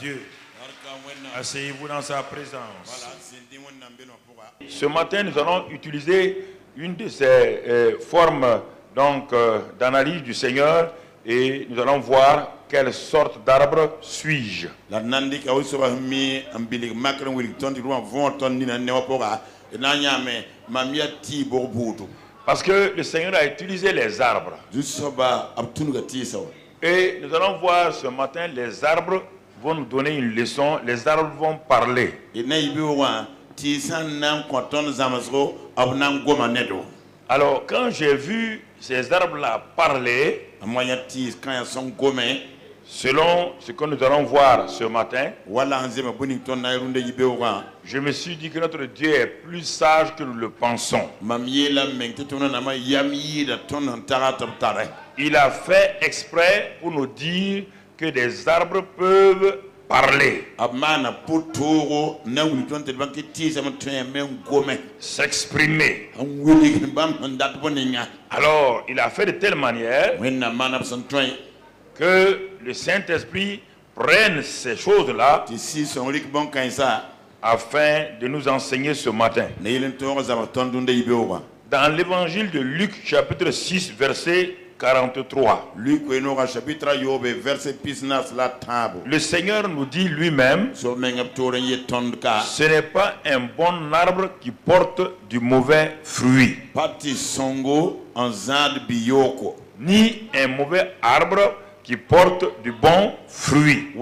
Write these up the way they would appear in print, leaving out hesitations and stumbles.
Dieu. Asseyez-vous dans sa présence. Ce matin, nous allons utiliser une de ces formes d'analyse du Seigneur et nous allons voir quelle sorte d'arbre suis-je. Parce que le Seigneur a utilisé les arbres. Et nous allons voir ce matin, les arbres vont nous donner une leçon, les arbres vont parler. Alors, quand j'ai vu ces arbres-là parler, selon ce que nous allons voir ce matin, je me suis dit que notre Dieu est plus sage que nous le pensons. Il a fait exprès pour nous dire que des arbres peuvent parler, s'exprimer. Alors, il a fait de telle manière que le Saint-Esprit prenne ces choses-là afin de nous enseigner ce matin. Dans l'évangile de Luc, chapitre 6, verset 43. Le Seigneur nous dit lui-même, ce n'est pas un bon arbre qui porte du mauvais fruit, ni un mauvais arbre qui porte du bon fruit.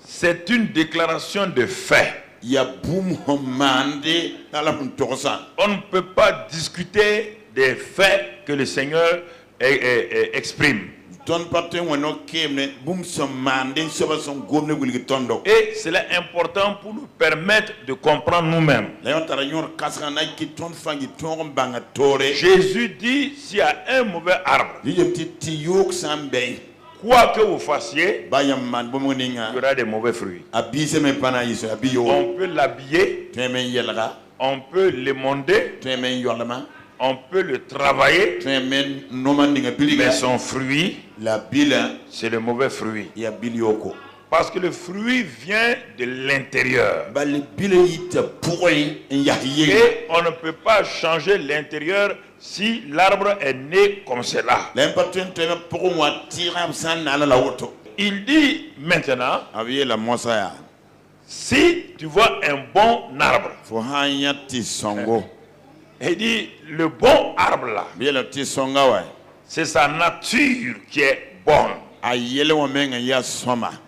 C'est une déclaration de fait. On ne peut pas discuter des faits que le Seigneur exprime. Et cela est important pour nous permettre de comprendre nous-mêmes. Jésus dit, s'il y a un mauvais arbre, quoi que vous fassiez, il y aura des mauvais fruits. On peut l'habiller, on peut l'émonder, on peut le travailler, mais son fruit, c'est le mauvais fruit. Parce que le fruit vient de l'intérieur. Et on ne peut pas changer l'intérieur si l'arbre est né comme cela. Il dit maintenant, si tu vois un bon arbre, il dit le bon arbre là, c'est sa nature qui est bonne.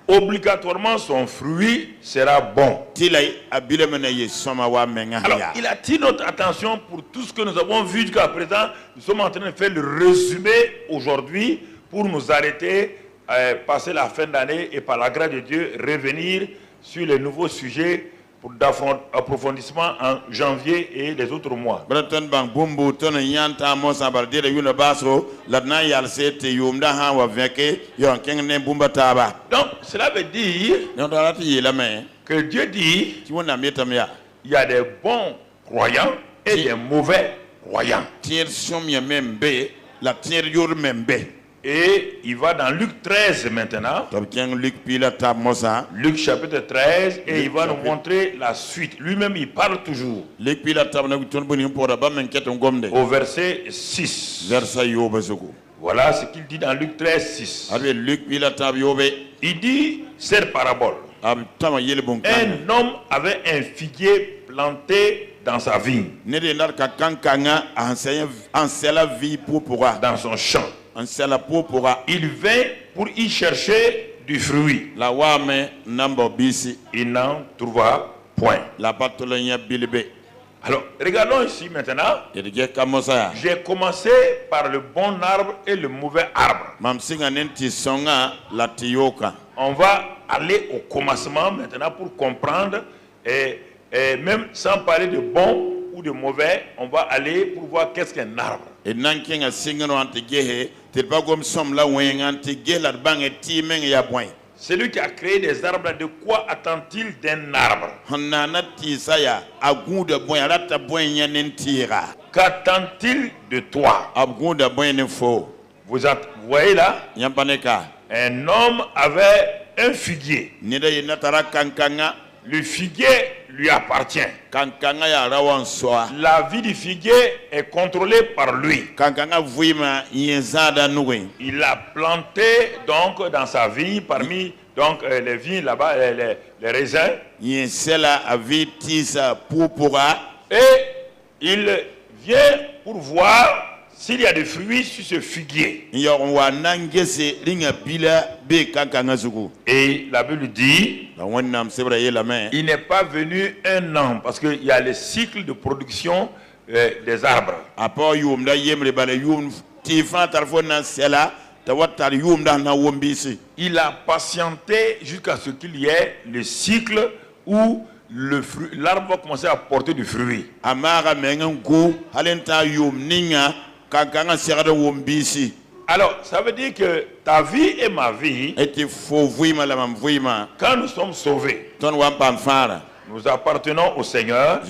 Obligatoirement son fruit sera bon. Alors il attire notre attention pour tout ce que nous avons vu jusqu'à présent. Nous sommes en train de faire le résumé aujourd'hui pour nous arrêter, passer la fin d'année et par la grâce de Dieu revenir sur les nouveaux sujets pour d'approfondissement en janvier et les autres mois. Donc cela veut dire que Dieu dit il y a des bons croyants et des mauvais croyants. Et il va dans Luc 13 maintenant. Luc chapitre 13 et il va nous montrer la suite. Lui-même il parle toujours. Au verset 6. Voilà ce qu'il dit dans Luc 13, 6. Il dit cette parabole. Un homme avait un figuier planté dans sa vigne, dans son champ. Il vint pour y chercher du fruit. Il n'en trouva point. Alors, regardons ici maintenant. J'ai commencé par le bon arbre et le mauvais arbre. On va aller au commencement maintenant pour comprendre. Et même sans parler de bon ou de mauvais, on va aller pour voir qu'est-ce qu'un arbre. Celui qui a créé des arbres, de quoi attend-il d'un arbre? Qu'attend-il de toi? Vous voyez là? Un homme avait un figuier. Le figuier lui appartient. La vie du figuier est contrôlée par lui. Il a planté donc dans sa vie parmi donc les vignes là-bas, les raisins. Et il vient pour voir s'il y a des fruits sur ce figuier. Et la Bible dit, il n'est pas venu un an, parce qu'il y a le cycle de production des arbres. Il a patienté jusqu'à ce qu'il y ait le cycle où l'arbre va commencer à porter du fruit. Alors, ça veut dire que ta vie et ma vie, quand nous sommes sauvés, nous appartenons au Seigneur.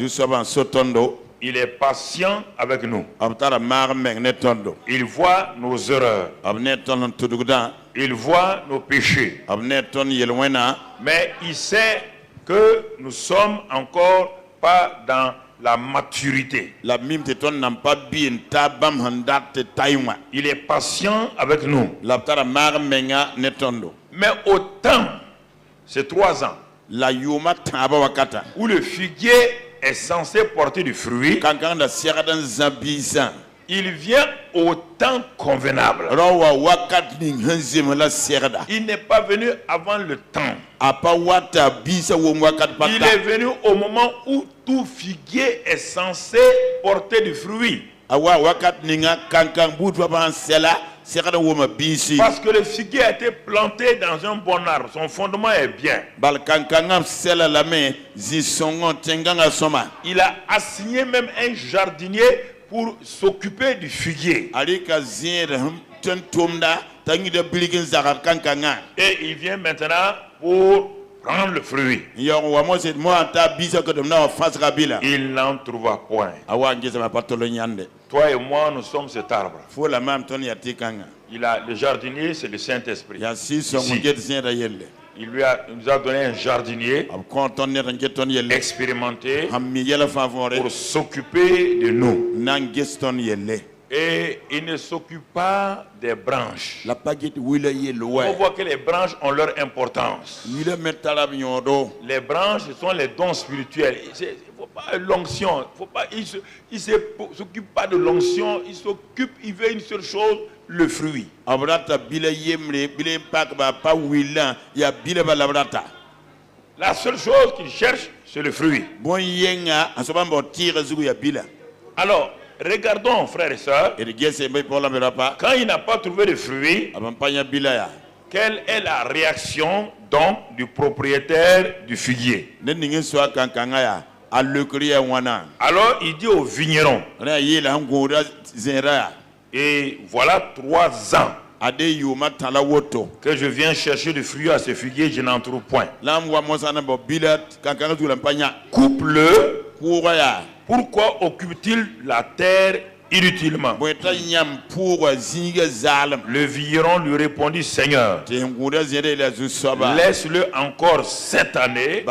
Il est patient avec nous. Il voit nos erreurs. Il voit nos péchés. Mais il sait que nous sommes encore pas dans la maturité. Il est patient avec nous. Mais au temps, c'est 3 ans, où le figuier est censé porter du fruit, il vient au temps convenable. Il n'est pas venu avant le temps. Il est venu au moment où tout figuier est censé porter du fruit. Parce que le figuier a été planté dans un bon arbre. Son fondement est bien. Il a assigné même un jardinier pour s'occuper du figuier. Et il vient maintenant pour prendre le fruit. Il n'en trouva point. Toi et moi, nous sommes cet arbre. Le jardinier, c'est le Saint-Esprit. Il nous a donné un jardinier expérimenté pour s'occuper de nous. Et il ne s'occupe pas des branches. On voit que les branches ont leur importance. Les branches, ce sont les dons spirituels. Il ne faut pas l'onction. Il ne s'occupe pas de l'onction. Il s'occupe, il veut une seule chose, le fruit. La seule chose qu'il cherche, c'est le fruit. Alors, regardons, frères et sœurs, quand il n'a pas trouvé de fruits, quelle est la réaction donc du propriétaire du figuier? Alors il dit au vigneron, et voilà 3 ans que je viens chercher du fruit à ce figuier, je n'en trouve point. Coupe-le. Pourquoi occupe-t-il la terre inutilement? Le vigneron lui répondit, Seigneur, laisse-le encore cette année.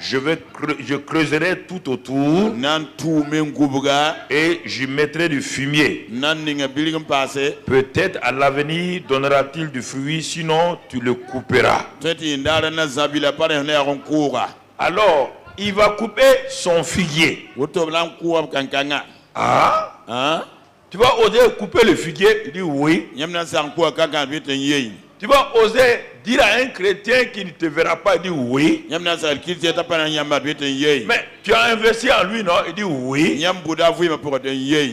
Je creuserai tout autour et je mettrai du fumier. Peut-être à l'avenir donnera-t-il du fruit, sinon tu le couperas. Alors, il va couper son figuier. Ah? Tu vas oser couper le figuier? Il dit oui. Tu vas oser dire à un chrétien qui ne te verra pas? Il dit oui. Mais tu as investi en lui, non? Il dit oui.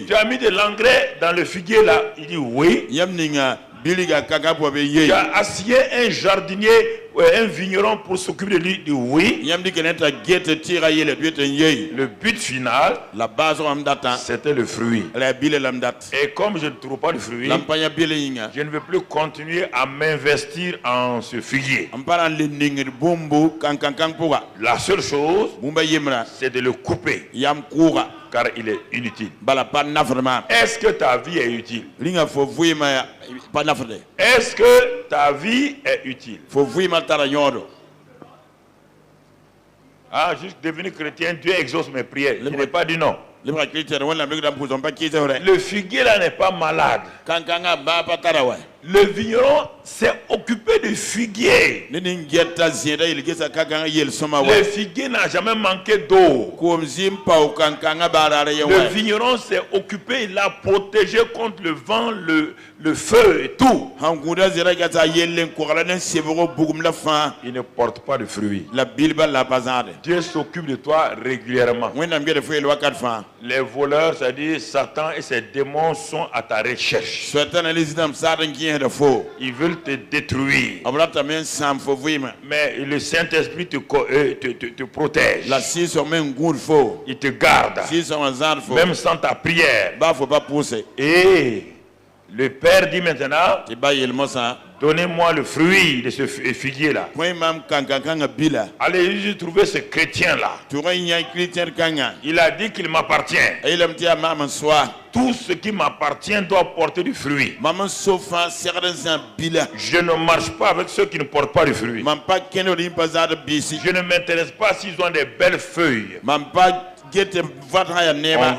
Tu as mis de l'engrais dans le figuier là? Il dit oui. Tu as assigné un jardinier, un vigneron pour s'occuper de lui? Il dit oui. Le but final, c'était le fruit. Et comme je ne trouve pas de fruit, je ne veux plus continuer à m'investir en ce figuier. La seule chose, c'est de le couper. car il est inutile. Est-ce que ta vie est utile? Est-ce que ta vie est utile? Ah, juste devenir chrétien, Dieu exauce mes prières. Je n'ai pas dit non. Le figuier là n'est pas malade. Le vigneron s'est occupé du figuier. Le figuier n'a jamais manqué d'eau. Le vigneron s'est occupé, il l'a protégé contre le vent, le feu et tout. Il ne porte pas de fruits. Dieu s'occupe de toi régulièrement. Les voleurs, c'est-à-dire Satan et ses démons, sont à ta recherche. Ils veulent te détruire. Mais le Saint-Esprit te protège. Il te garde. Même sans ta prière. Et le Père dit maintenant, donnez-moi le fruit de ce figuier là. Allez, j'ai trouvé ce chrétien là. Il a dit qu'il m'appartient. Tout ce qui m'appartient doit porter du fruit. Je ne marche pas avec ceux qui ne portent pas du fruit. Je ne m'intéresse pas s'ils ont des belles feuilles. On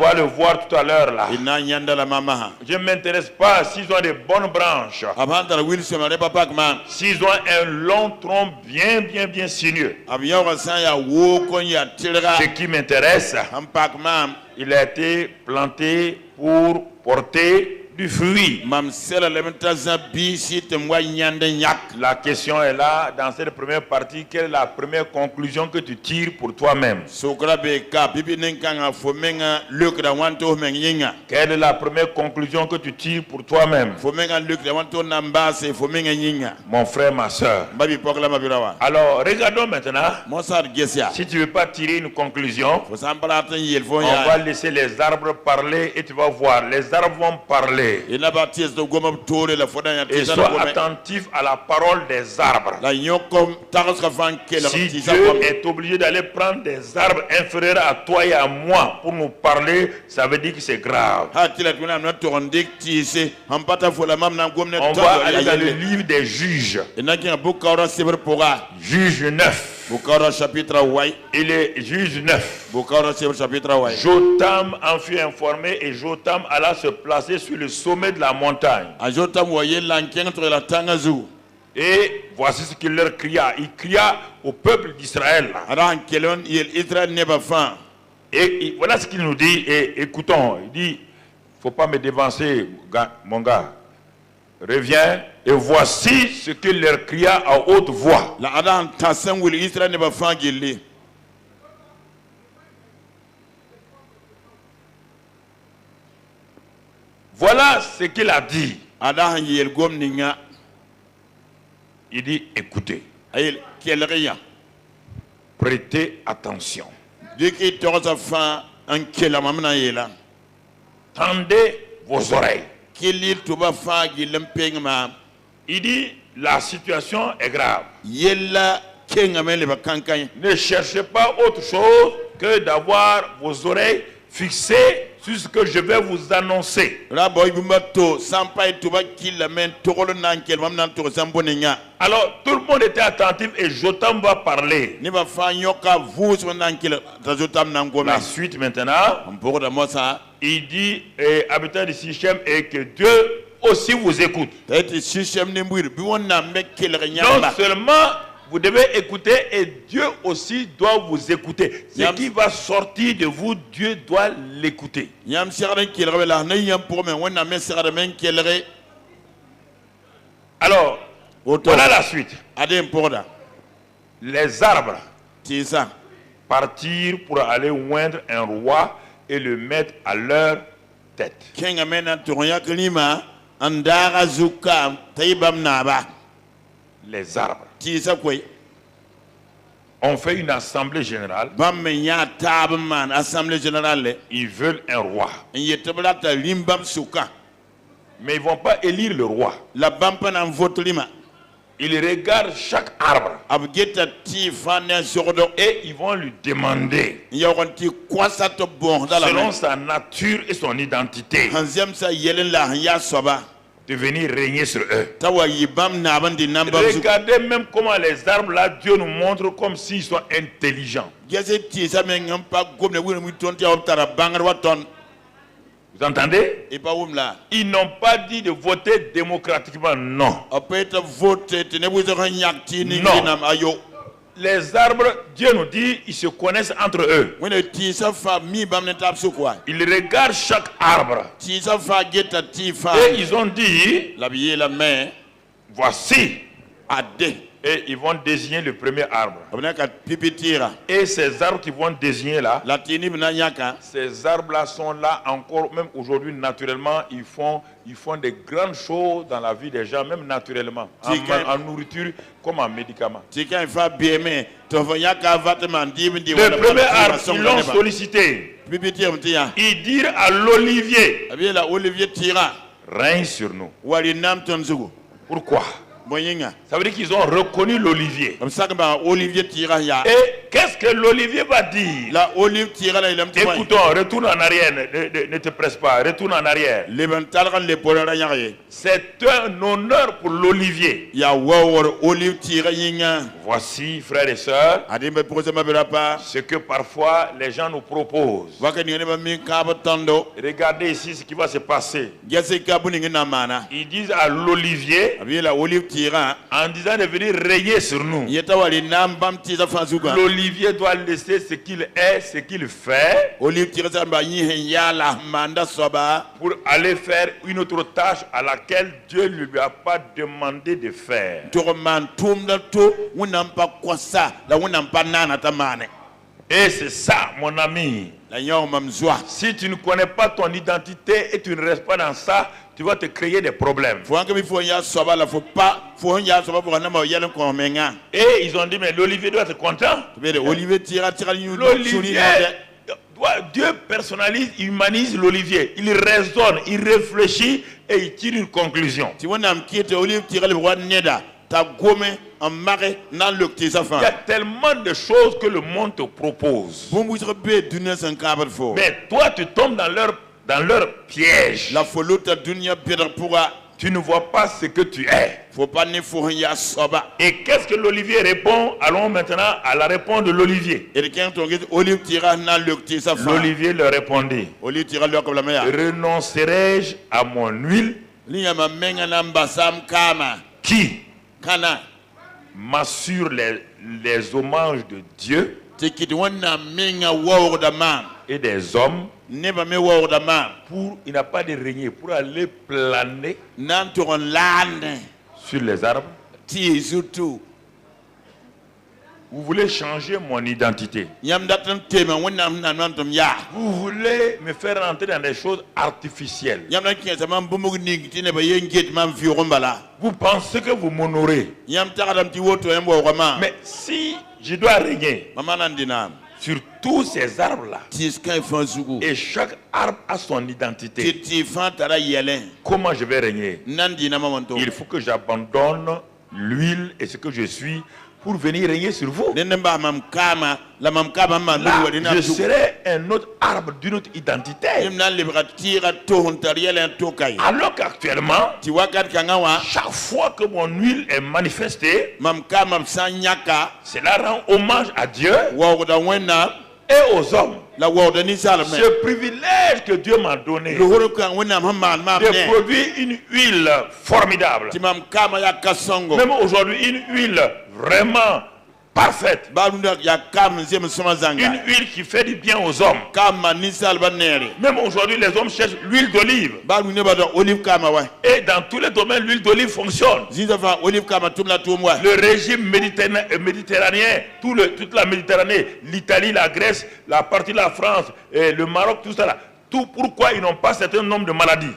va le voir tout à l'heure là. Je ne m'intéresse pas s'ils ont des bonnes branches. S'ils ont un long tronc bien sinueux. Ce qui m'intéresse, il a été planté pour porter du fruit. La question est là, dans cette première partie, quelle est la première conclusion que tu tires pour toi-même? Quelle est la première conclusion que tu tires pour toi-même? Mon frère, ma soeur. Alors, regardons maintenant. Si tu ne veux pas tirer une conclusion, on va laisser les arbres parler et tu vas voir. Les arbres vont parler. Et sois attentif à la parole des arbres. Si Dieu est obligé d'aller prendre des arbres inférieurs à toi et à moi pour nous parler, ça veut dire que c'est grave. On va aller dans le livre des juges. Juge 9. Et les juges 9. Jotham en fut informé et Jotham alla se placer sur le sommet de la montagne. Et voici ce qu'il leur cria. Il cria au peuple d'Israël. Et voilà ce qu'il nous dit. Et écoutons. Il dit, il ne faut pas me dévancer, mon gars. Reviens et voici ce qu'il leur cria à haute voix. Voilà ce qu'il a dit. Il dit, écoutez. Prêtez attention. Tendez vos oreilles. Il dit, la situation est grave. Ne cherchez pas autre chose que d'avoir vos oreilles fixées sur ce que je vais vous annoncer. Alors, tout le monde était attentif et Jotham va parler. La suite maintenant, il dit, habitants de Sichem, et que Dieu aussi vous écoute. Non seulement vous devez écouter, et Dieu aussi doit vous écouter. Ce qui va sortir de vous, Dieu doit l'écouter. Alors, voilà la suite. Les arbres partirent pour aller oindre un roi et le mettre à leur tête. Les arbres ont fait une assemblée générale. Ils veulent un roi. Mais ils ne vont pas élire le roi. Ils regardent chaque arbre. Et ils vont lui demander, selon sa nature et son identité, de venir régner sur eux. Regardez même comment les arbres là, Dieu nous montre comme s'ils sont intelligents. Vous entendez? Ils n'ont pas dit de voter démocratiquement, non. Non. Les arbres, Dieu nous dit, ils se connaissent entre eux. Ils regardent chaque arbre. Et ils ont dit, voici. Et ils vont désigner le premier arbre. Et ces arbres qui vont désigner là, ces arbres-là sont là encore, même aujourd'hui naturellement, ils font des grandes choses dans la vie des gens, même naturellement, en nourriture comme en médicaments. Le premier arbre, ils l'ont sollicité. Ils dirent à l'olivier, règne sur nous. Pourquoi? Ça veut dire qu'ils ont reconnu l'olivier. Et qu'est-ce que l'olivier va dire? Écoutons, retourne en arrière, ne te presse pas, retourne en arrière. C'est un honneur pour l'olivier. Voici, frères et sœurs, ce que parfois les gens nous proposent. Regardez ici ce qui va se passer. Ils disent à l'olivier, en disant de venir régner sur nous. L'olivier doit laisser ce qu'il est, ce qu'il fait, pour aller faire une autre tâche à laquelle Dieu ne lui a pas demandé de faire. Et c'est ça, mon ami. Si tu ne connais pas ton identité et tu ne restes pas dans ça, tu vas te créer des problèmes. Et ils ont dit, mais l'olivier doit être content. L'olivier, Dieu personnalise, humanise l'olivier. Il raisonne, il réfléchit et il tire une conclusion. Il y a tellement de choses que le monde te propose. Mais toi, tu tombes dans leur piège. Tu ne vois pas ce que tu es. Et qu'est-ce que l'olivier répond? Allons maintenant à la réponse de l'olivier. L'olivier leur répondit, renoncerai-je à mon huile qui m'assure les hommages de Dieu et des hommes, pour il n'a pas de régner, pour aller planer sur les arbres. Vous voulez changer mon identité. Vous voulez me faire rentrer dans des choses artificielles. Vous pensez que vous m'honorez. Mais si je dois régner sur tous ces arbres-là, et chaque arbre a son identité, comment je vais régner? Il faut que j'abandonne l'huile et ce que je suis pour venir régner sur vous. Là, je serai un autre arbre d'une autre identité. Alors qu'actuellement, chaque fois que mon huile est manifestée, cela rend hommage à Dieu et aux hommes. Ce privilège que Dieu m'a donné de produire une huile formidable. Même aujourd'hui, une huile vraiment parfaite. Une huile qui fait du bien aux hommes. Même aujourd'hui, les hommes cherchent l'huile d'olive. Et dans tous les domaines, l'huile d'olive fonctionne. Le régime méditerranéen, toute la Méditerranée, l'Italie, la Grèce, la partie de la France, et le Maroc, tout ça là. Tout pourquoi ils n'ont pas certain nombre de maladies?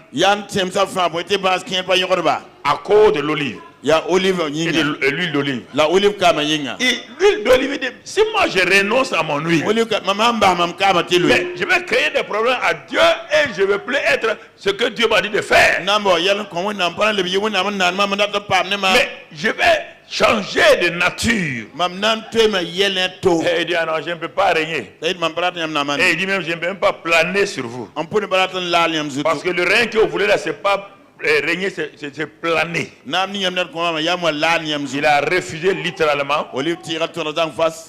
À cause de l'olive. Il y a olive et l'huile d'olive. La olive kama yinga. Et l'huile d'olive dit, si moi je renonce à mon huile, mais je vais créer des problèmes à Dieu et je ne vais plus être ce que Dieu m'a dit de faire. Mais je vais changer de nature. Et il dit, ah non, je ne peux pas régner. Et il dit même, je ne peux même pas planer sur vous. Parce que le règne que vous voulez là, c'est pas régner, c'est planer. Il a refusé littéralement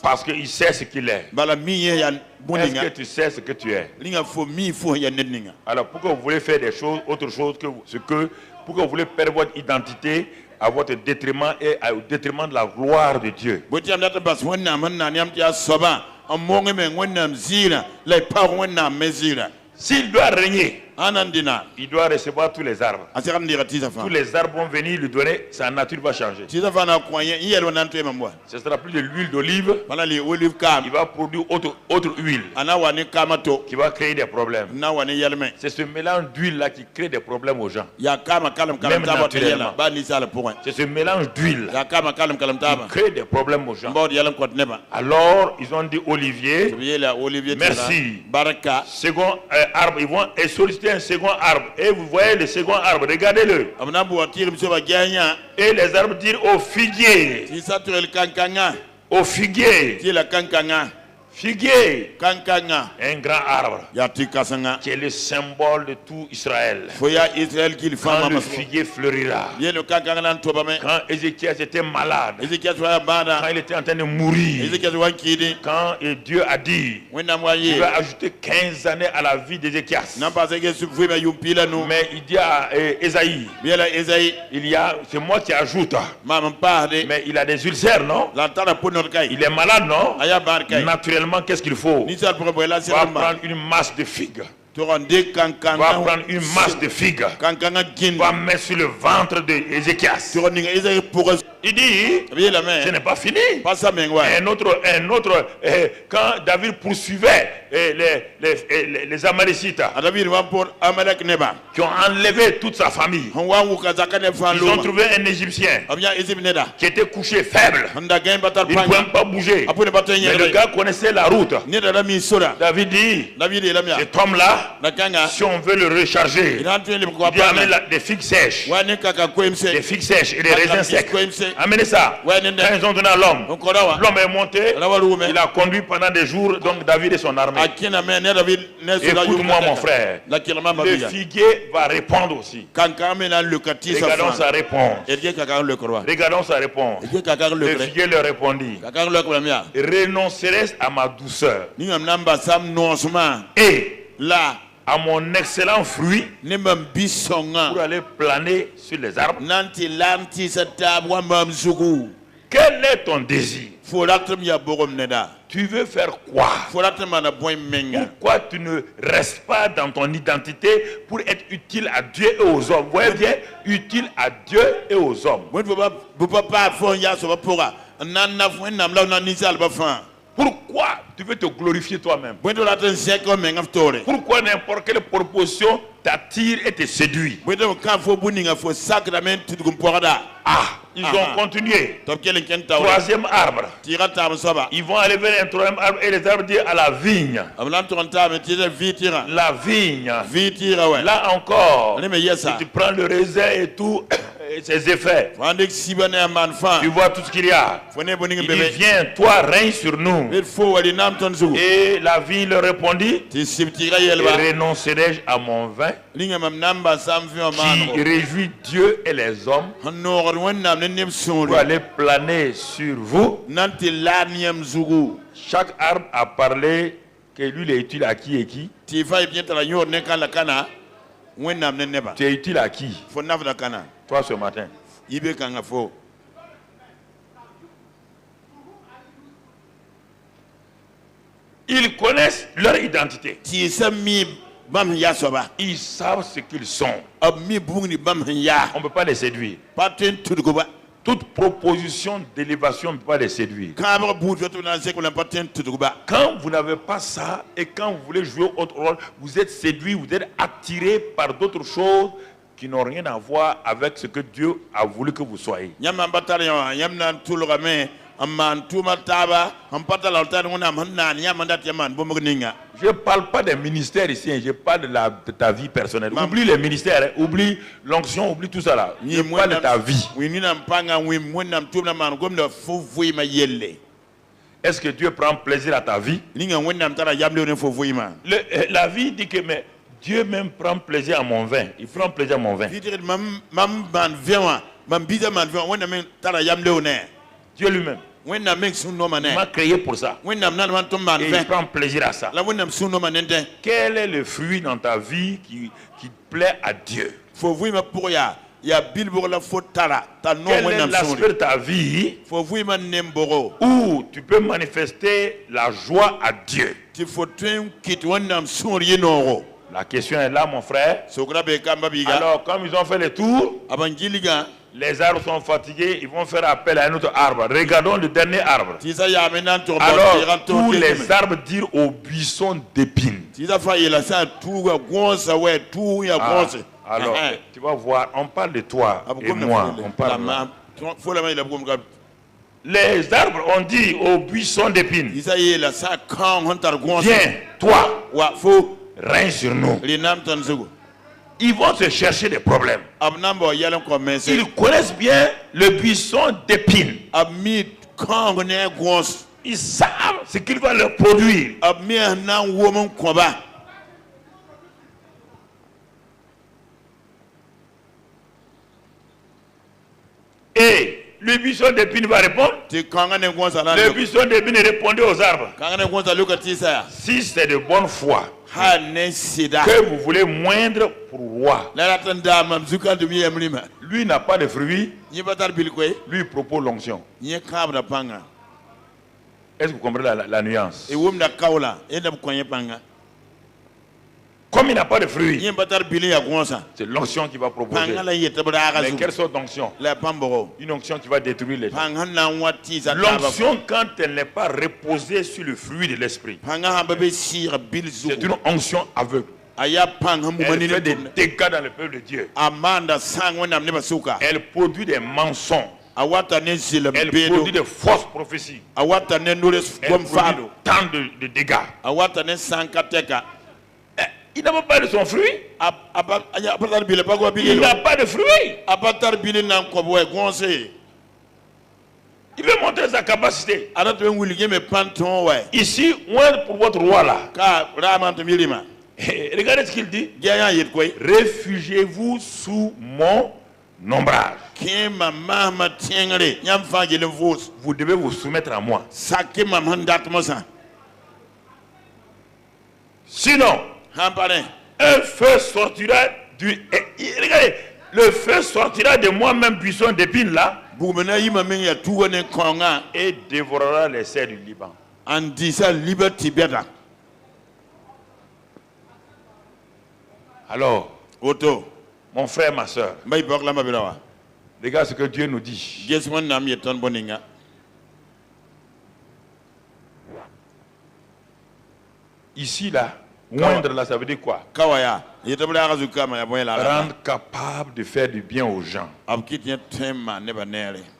parce qu'il sait ce qu'il est. Est-ce que tu sais ce que tu es? Alors pourquoi vous voulez faire des choses, autre chose que pourquoi vous voulez perdre votre identité à votre détriment et au détriment de la gloire de Dieu? S'il doit régner, il doit recevoir tous les arbres. Tous les arbres vont venir lui donner, sa nature va changer. Ce ne sera plus de l'huile d'olive. Il va produire autre huile qui va créer des problèmes. C'est ce mélange d'huile là qui crée des problèmes aux gens. Même naturellement. C'est ce mélange d'huile qui crée des problèmes aux gens. Alors ils ont dit Olivier, merci. Second arbre, ils vont solliciter un second arbre. Et vous voyez le second arbre, regardez-le. Et les arbres disent au figuier. Au figuier. Figuier, un grand arbre qui est le symbole de tout Israël. Quand le figuier fleurira, quand Ézéchias était malade, quand il était en train de mourir, quand Dieu a dit il va ajouter 15 années à la vie d'Ézéchias, mais il dit à Ésaïe, c'est moi qui ajoute, mais il a des ulcères, non? Il est malade, non? Naturellement, qu'est-ce qu'il faut? Il va prendre une masse de figues. Va prendre une masse de figues. Va mettre sur le ventre d'Ézéchias. Il dit, ce n'est pas fini. Un autre, quand David poursuivait les Amalécites qui ont enlevé toute sa famille, ils ont trouvé un Égyptien qui était couché faible. Il ne pouvait pas bouger. Mais le gars connaissait la route. David dit, cet homme-là, si on veut le recharger, il dit amener des figues sèches. Des figues sèches et des raisins secs. Amenez ça. Quand ils ont donné à l'homme, l'homme est monté, il a conduit pendant des jours, donc David et son armée. Écoute-moi mon frère, le figuier va répondre aussi. Regardons sa réponse. Regardons sa réponse. Le figuier leur répondit, renoncerai à ma douceur et à mon excellent fruit pour aller planer sur les arbres. Quel est ton désir? Tu veux faire quoi? Pourquoi tu ne restes pas dans ton identité pour être utile à Dieu et aux hommes? Vous voyez bien, utile à Dieu et aux hommes. Pourquoi tu veux te glorifier toi-même? Pourquoi n'importe quelle proposition t'attire et te séduit? Ils ont continué. Troisième arbre. Ils vont aller vers un troisième arbre et les arbres disent à la vigne. La vigne. Là encore, si tu prends le raisin et tout, ses effets, tu vois tout ce qu'il y a. Il dit, viens, toi, règne sur nous. Et la vigne leur répondit, renoncerai-je à mon vin qui réjouit Dieu et les hommes pour aller planer sur vous? Chaque arbre a parlé que lui est utile à qui et qui. Tu es utile à qui? Toi ce matin. Ils connaissent leur identité. Ils savent ce qu'ils sont. On ne peut pas les séduire. Toute proposition d'élévation ne peut pas les séduire. Quand vous n'avez pas ça et quand vous voulez jouer autre rôle, vous êtes séduit, vous êtes attiré par d'autres choses qui n'ont rien à voir avec ce que Dieu a voulu que vous soyez. Je ne parle pas des ministères ici, je parle de ta vie personnelle. Oublie les ministères, oublie l'onction, oublie tout ça là. Je parle de ta vie. Est-ce que Dieu prend plaisir à ta vie? La vie dit que mais Dieu même prend plaisir à mon vin. Il prend plaisir à mon vin. Dieu lui-même. Il m'a créé pour ça. Et il prend plaisir à ça. Quel est le fruit dans ta vie qui plaît à Dieu? Quel est l'aspect de ta vie où tu peux manifester la joie à Dieu? La question est là, mon frère. Alors, comme ils ont fait le tour, les arbres sont fatigués, ils vont faire appel à un autre arbre. Regardons le dernier arbre. Alors, tous les arbres dirent au buisson d'épines. Alors, tu vas voir, on parle de toi et moi. On parle les arbres ont dit au buisson d'épines, viens, toi, règne sur nous. Ils vont se chercher des problèmes. Ils connaissent bien le buisson d'épines. Ils savent ce qu'il va leur produire. Et le buisson d'épines va répondre. Le buisson d'épines répondait aux arbres. Si c'est de bonne foi que vous voulez moindre pour roi, lui n'a pas de fruits, lui propose l'onction. Est-ce que vous comprenez la nuance? Comme il n'a pas de fruits, c'est l'onction qui va proposer. Mais quelle sorte d'onction? Une onction qui va détruire les gens. L'onction, quand elle n'est pas reposée sur le fruit de l'esprit, c'est une onction aveugle. Elle fait des dégâts dans le peuple de Dieu. Elle produit des mensonges. Elle produit de fausses prophéties. Elle produit tant de dégâts. Il n'a pas de son fruit. Il n'a pas de fruit. Il veut montrer sa capacité. Ici, pour votre roi là. Regardez ce qu'il dit. Réfugiez-vous sous mon ombrage. Vous devez vous soumettre à moi. Sinon, un feu sortira regardez, le feu sortira de moi-même, buisson d'épines là, et dévorera les serres du Liban. Alors, mon frère, ma soeur, regarde ce que Dieu nous dit. Ici là, moindre là, ça veut dire quoi? Rendre capable de faire du bien aux gens.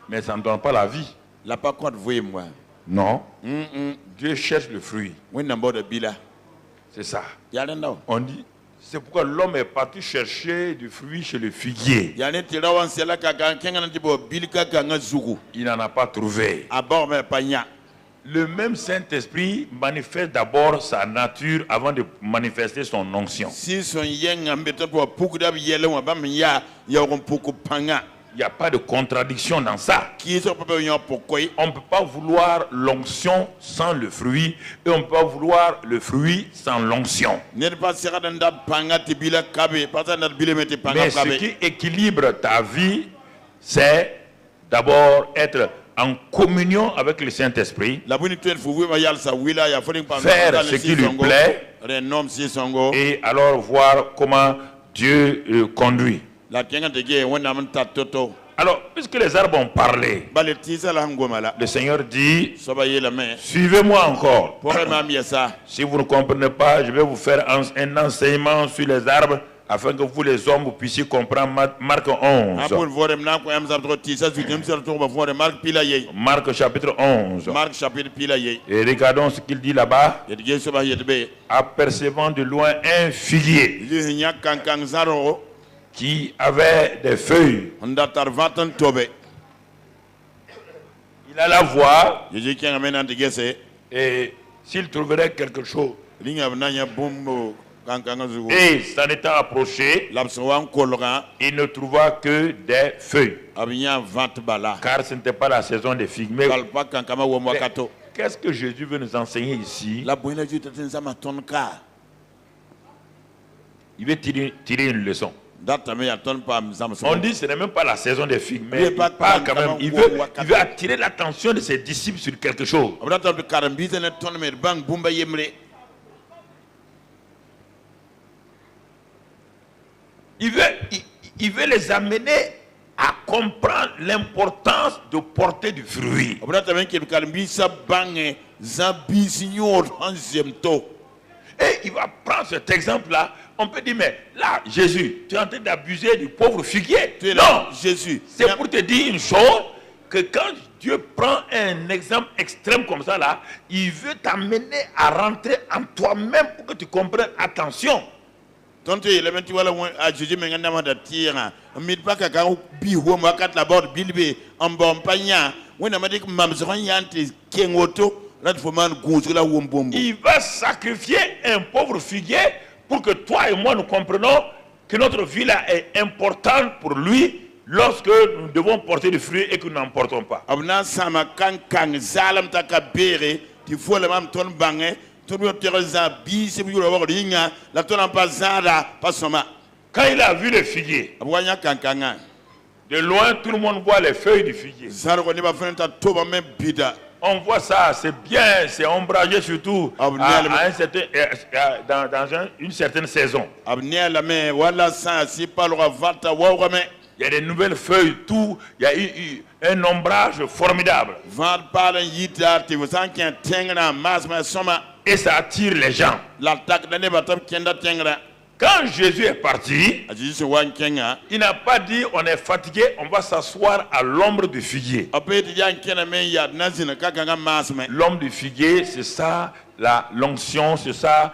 Mais ça ne donne pas la vie. Non. Dieu cherche le fruit. C'est ça. On dit, c'est pourquoi l'homme est parti chercher du fruit chez le figuier. Il n'en a pas trouvé. Le même Saint-Esprit manifeste d'abord sa nature avant de manifester son onction. Il n'y a pas de contradiction dans ça. On ne peut pas vouloir l'onction sans le fruit et on ne peut pas vouloir le fruit sans l'onction. Mais ce qui équilibre ta vie, c'est d'abord être en communion avec le Saint-Esprit, faire ce qui lui plaît et alors voir comment Dieu conduit. Alors, puisque les arbres ont parlé, le Seigneur dit, suivez-moi encore. Si vous ne comprenez pas, je vais vous faire un enseignement sur les arbres Afin que vous les hommes vous puissiez comprendre Marc 11. Marc chapitre 11. Et regardons ce qu'il dit là-bas. Apercevant de loin un figuier qui avait des feuilles. Il alla voir et s'il trouverait quelque chose. Et s'en étant approché, il ne trouva que des feuilles. Car ce n'était pas la saison des figues. Mais qu'est-ce que Jésus veut nous enseigner ici? Il veut tirer une leçon. On dit que ce n'est même pas la saison des figues, mais il veut attirer l'attention de ses disciples sur quelque chose. Il veut les amener à comprendre l'importance de porter du fruit. Et il va prendre cet exemple-là. On peut dire, mais là, Jésus, tu es en train d'abuser du pauvre figuier. Non, Jésus, c'est pour te dire une chose, que quand Dieu prend un exemple extrême comme ça, là, il veut t'amener à rentrer en toi-même pour que tu comprennes. Attention. Il va sacrifier un pauvre figuier pour que toi et moi nous comprenions que notre vie là est importante pour lui lorsque nous devons porter du fruit et que nous n'en portons pas. Quand il a vu le figuier, de loin tout le monde voit les feuilles du figuier. On voit ça, c'est bien, c'est ombragé surtout dans une certaine saison. Il y a des nouvelles feuilles, tout, il y a eu un ombrage formidable. Et ça attire les gens. Quand Jésus est parti, il n'a pas dit on est fatigué, on va s'asseoir à l'ombre du figuier. L'ombre du figuier, c'est ça, l'onction, c'est ça,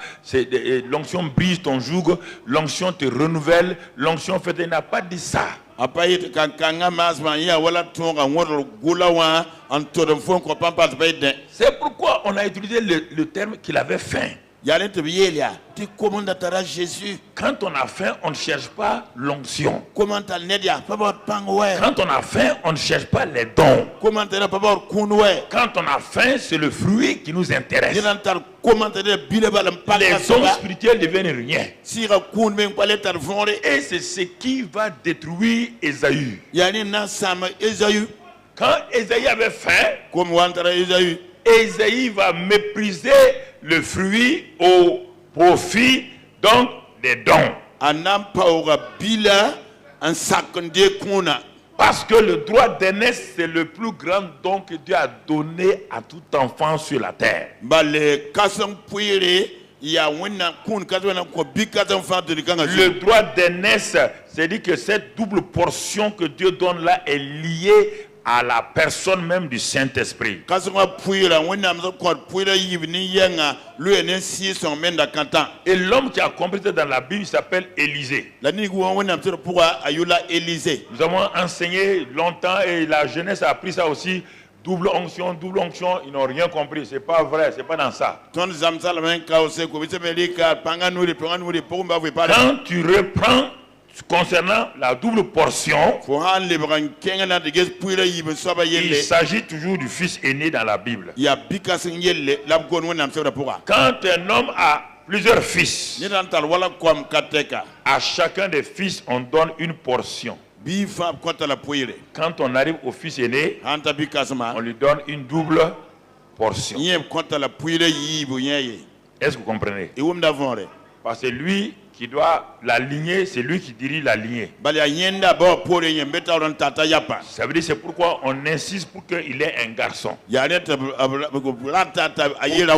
l'onction brise ton joug, l'onction te renouvelle, l'onction fait, il n'a pas dit ça. C'est pourquoi on a utilisé le terme qu'il avait faim. Quand on a faim, on ne cherche pas l'onction. Quand on a faim, on ne cherche pas les dons. Quand on a faim, c'est le fruit qui nous intéresse. Les dons spirituels deviennent rien. Et c'est ce qui va détruire Ésaü. Quand Ésaü avait faim, Ésaü va mépriser le fruit au profit donc des dons. Parce que le droit d'aînesse, c'est le plus grand don que Dieu a donné à tout enfant sur la terre. Le droit d'aînesse, c'est-à-dire que cette double portion que Dieu donne là est liée à la personne même du Saint-Esprit. Et l'homme qui a compris ça dans la Bible s'appelle Élisée. Nous avons enseigné longtemps et la jeunesse a appris ça aussi. Double onction, ils n'ont rien compris. C'est pas vrai, c'est pas dans ça. Quand tu reprends concernant la double portion, il s'agit toujours du fils aîné dans la Bible. Quand un homme a plusieurs fils, à chacun des fils on donne une portion. Quand on arrive au fils aîné, on lui donne une double portion. Est-ce que vous comprenez? Parce que lui qui doit la lignée, c'est lui qui dirige la lignée. Ça veut dire c'est pourquoi on insiste pour qu'il ait un garçon. Pour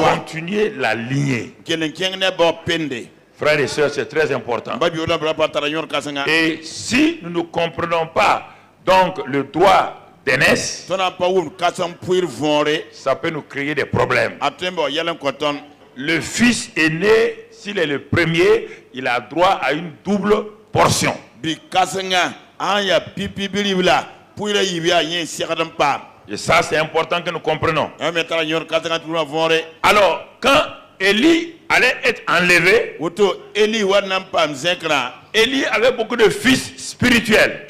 continuer la lignée. Frères et sœurs, c'est très important. Et si nous ne comprenons pas donc le droit d'aînesse, ça peut nous créer des problèmes. Le fils aîné, s'il est le premier, il a droit à une double portion. Et ça, c'est important que nous comprenions. Alors, quand Élie allait être enlevé, Élie avait beaucoup de fils spirituels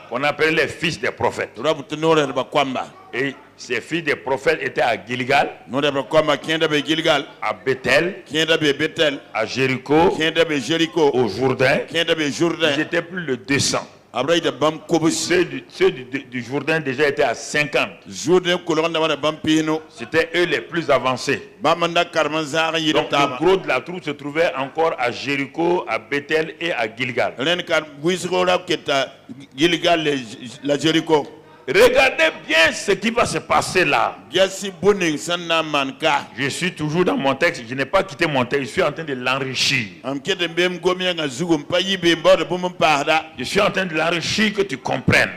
qu'on appelait les fils des prophètes. Et ces fils des prophètes étaient à Gilgal, à Bethel, à Jéricho, au Jourdain. Ils étaient plus de 200. Ceux du Jourdain déjà étaient à 50. C'était eux les plus avancés. Donc le gros de la troupe se trouvait encore à Jéricho, à Bethel et à Gilgal. Regardez bien ce qui va se passer là. Je suis toujours dans mon texte, je n'ai pas quitté mon texte, je suis en train de l'enrichir. Je suis en train de l'enrichir, que tu comprennes.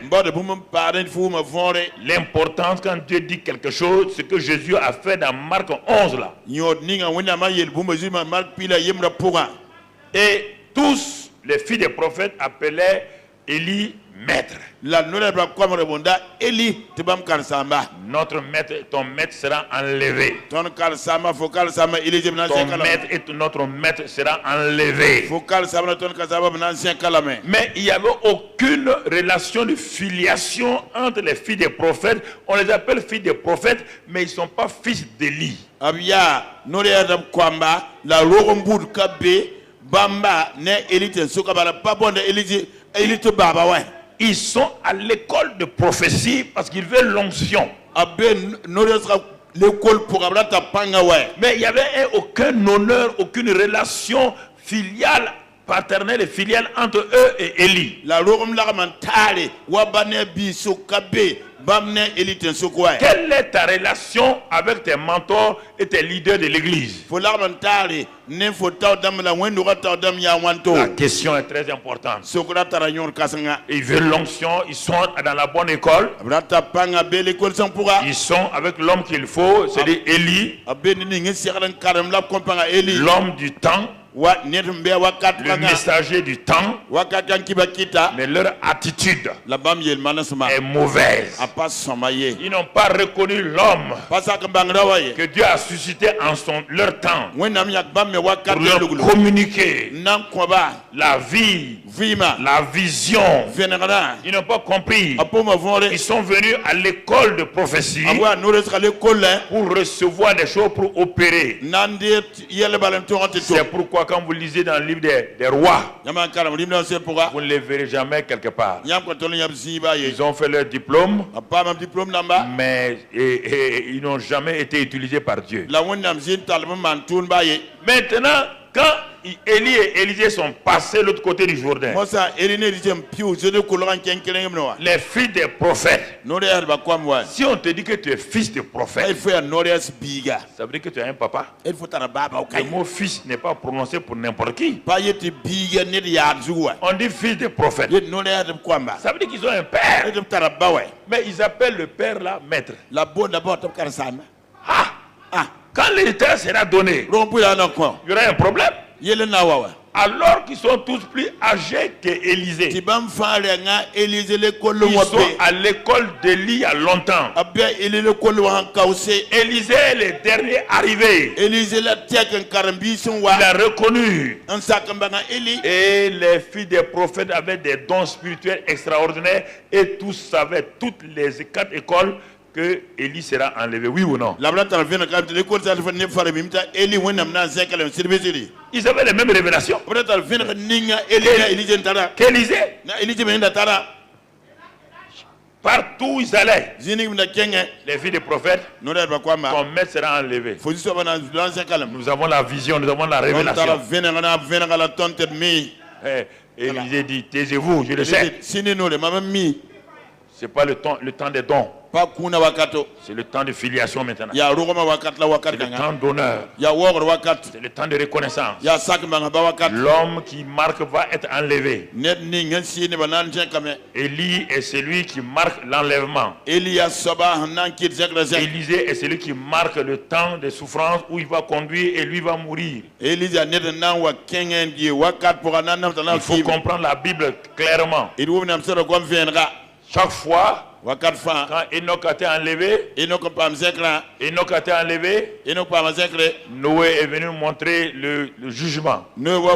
L'importance quand Dieu dit quelque chose, ce que Jésus a fait dans Marc 11 là. Et tous les fils des prophètes appelaient Élie maître. Notre maître, ton maître sera enlevé. Ton maître et notre maître sera enlevé. Mais il n'y avait aucune relation de filiation entre les fils des prophètes. On les appelle fils des prophètes, mais ils ne sont pas fils d'Élie. Ils sont à l'école de prophétie parce qu'ils veulent l'onction. Mais il n'y avait aucun honneur, aucune relation filiale, paternelle et filiale entre eux et Élie. Quelle est ta relation avec tes mentors et tes leaders de l'église? La question est très importante. Ils veulent l'onction, ils sont dans la bonne école. Ils sont avec l'homme qu'il faut, c'est-à-dire Élie, l'homme du temps, le messager du temps. Mais leur attitude est mauvaise. Ils n'ont pas reconnu l'homme que Dieu a suscité en leur temps pour leur communiquer la vie, la vision. Ils n'ont pas compris. Ils sont venus à l'école de prophétie pour recevoir des choses, pour opérer. C'est pourquoi quand vous lisez dans le livre des rois, vous ne les verrez jamais quelque part. Ils ont fait leur diplôme, mais ils n'ont jamais été utilisés par Dieu. Maintenant, quand Élie et Élisée sont passés de l'autre côté du Jourdain, les fils des prophètes, si on te dit que tu es fils de prophète, ça veut dire que tu as un papa. Le mot fils n'est pas prononcé pour n'importe qui. On dit fils de prophète. Ça veut dire qu'ils ont un père. Mais ils appellent le père là maître. Quand l'héritage sera donné, il y aura un problème. Alors qu'ils sont tous plus âgés qu'Élisée. Ils sont à l'école d'Élie il y a longtemps. Élisée est le dernier arrivé. Il a reconnu. Et les filles des prophètes avaient des dons spirituels extraordinaires. Et tous savaient, toutes les 4 écoles, que Élie sera enlevé, oui ou non? Ils avaient les mêmes révélations qu'Élisée. Partout où ils allaient, les filles des prophètes, ton maître sera enlevé. Nous avons la vision, nous avons la révélation. Élisée dit, taisez-vous, je le sais. C'est pas le temps des dons. C'est le temps de filiation maintenant. C'est le temps d'honneur. C'est le temps de reconnaissance. L'homme qui marque va être enlevé. Élie est celui qui marque l'enlèvement. Élisée est celui qui marque le temps de souffrance où il va conduire et lui va mourir. Il faut comprendre la Bible clairement. Chaque fois, quand Enoch a été enlevé, Noé est venu montrer le jugement. Enoch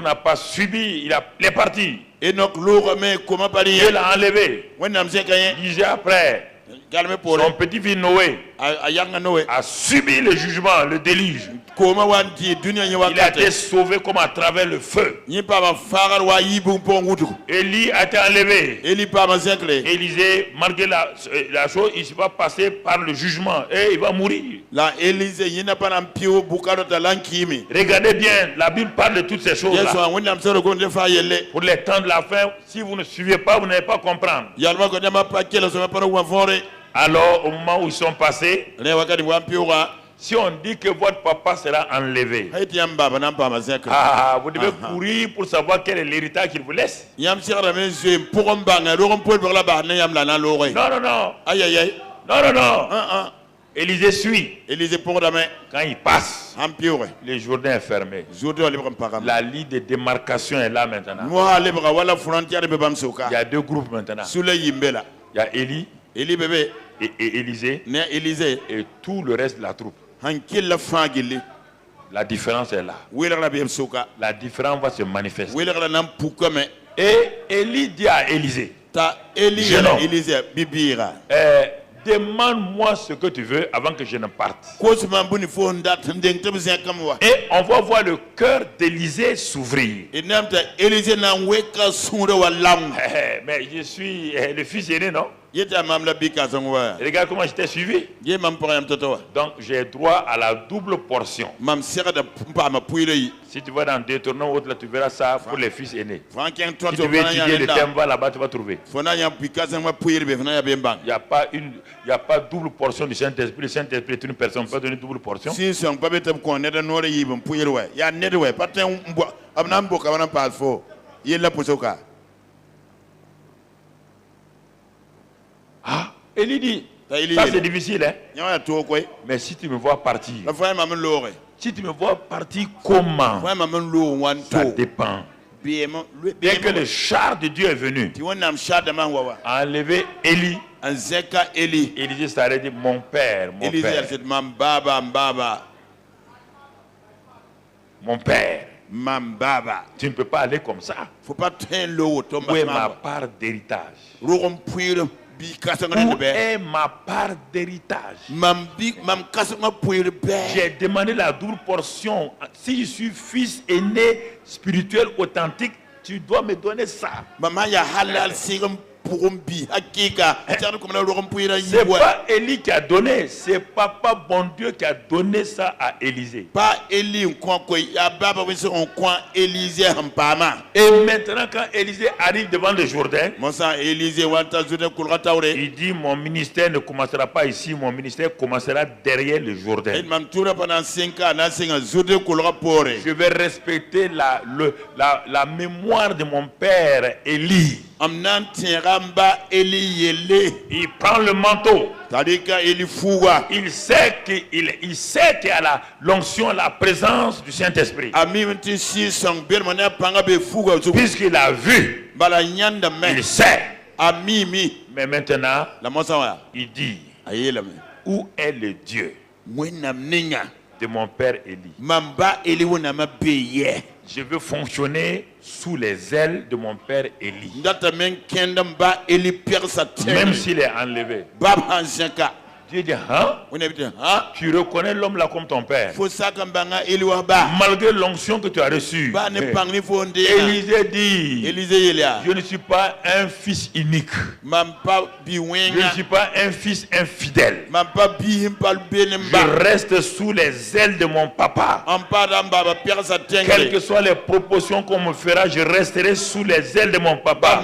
n'a pas subi, il est parti. Dieu l'a enlevé. 10 ans après, son petit-fils Noé a subi le jugement, le déluge. Il a été sauvé comme à travers le feu. Élie a été enlevé. Élisée, malgré la chose, il va passer par le jugement et il va mourir. Regardez bien, la Bible parle de toutes ces choses-là. Pour les temps de la fin, si vous ne suivez pas, vous n'allez pas comprendre. Alors, au moment où ils sont passés, si on dit que votre papa sera enlevé, vous devez courir pour savoir quel est l'héritage qu'il vous laisse. Non, non, non. Élisée suit. Quand il passe, le Jourdain est fermé. La ligne de démarcation est là maintenant. Il y a deux groupes maintenant. Il y a Élie et Élisée et tout le reste de la troupe. La différence est là. La différence va se manifester. Et Élie dit à Élisée, demande-moi ce que tu veux avant que je ne parte. Et on va voir le cœur d'Élisée s'ouvrir. Mais je suis le fils aîné, non? Regarde comment je t'ai suivi. Donc j'ai droit à la double portion. Si tu vas dans Deutéronome, tu verras ça pour les fils aînés. Si tu veux étudier le thème, va là-bas, tu vas trouver. Il n'y a pas double portion du Saint-Esprit. Le Saint-Esprit est une personne, on peut donner double portion. Ah, Élie dit, ça c'est difficile, hein? Mais si tu me vois partir, si tu me vois partir, comment? Ça dépend. Dès que le char de Dieu est venu, a enlevé Élie. Élisée s'arrête et dit, mon père, mon père. Mon père. Tu ne peux pas aller comme ça. Où est ma part d'héritage? Où est ma part d'héritage? J'ai demandé la double portion. Si je suis fils aîné, spirituel, authentique, tu dois me donner ça. C'est pas Élie qui a donné, c'est Papa bon Dieu qui a donné ça à Élisée. Et maintenant quand Élisée arrive devant le Jourdain, il dit mon ministère ne commencera pas ici, mon ministère commencera derrière le Jourdain. Je vais respecter la mémoire de mon père Élie. Il prend le manteau. Il sait qu'il y a l'onction, la présence du Saint-Esprit. Puisqu'il a vu, il sait. Mais maintenant, il dit, où est le Dieu de mon père Élie? Je veux fonctionner sous les ailes de mon père Élie. Même s'il est enlevé. Dieu dit, tu reconnais l'homme là comme ton père. Malgré l'onction que tu as reçue. Élisée dit, je ne suis pas un fils unique. Je ne suis pas un fils infidèle. Je reste sous les ailes de mon papa. Quelles que soient les propositions qu'on me fera, je resterai sous les ailes de mon papa.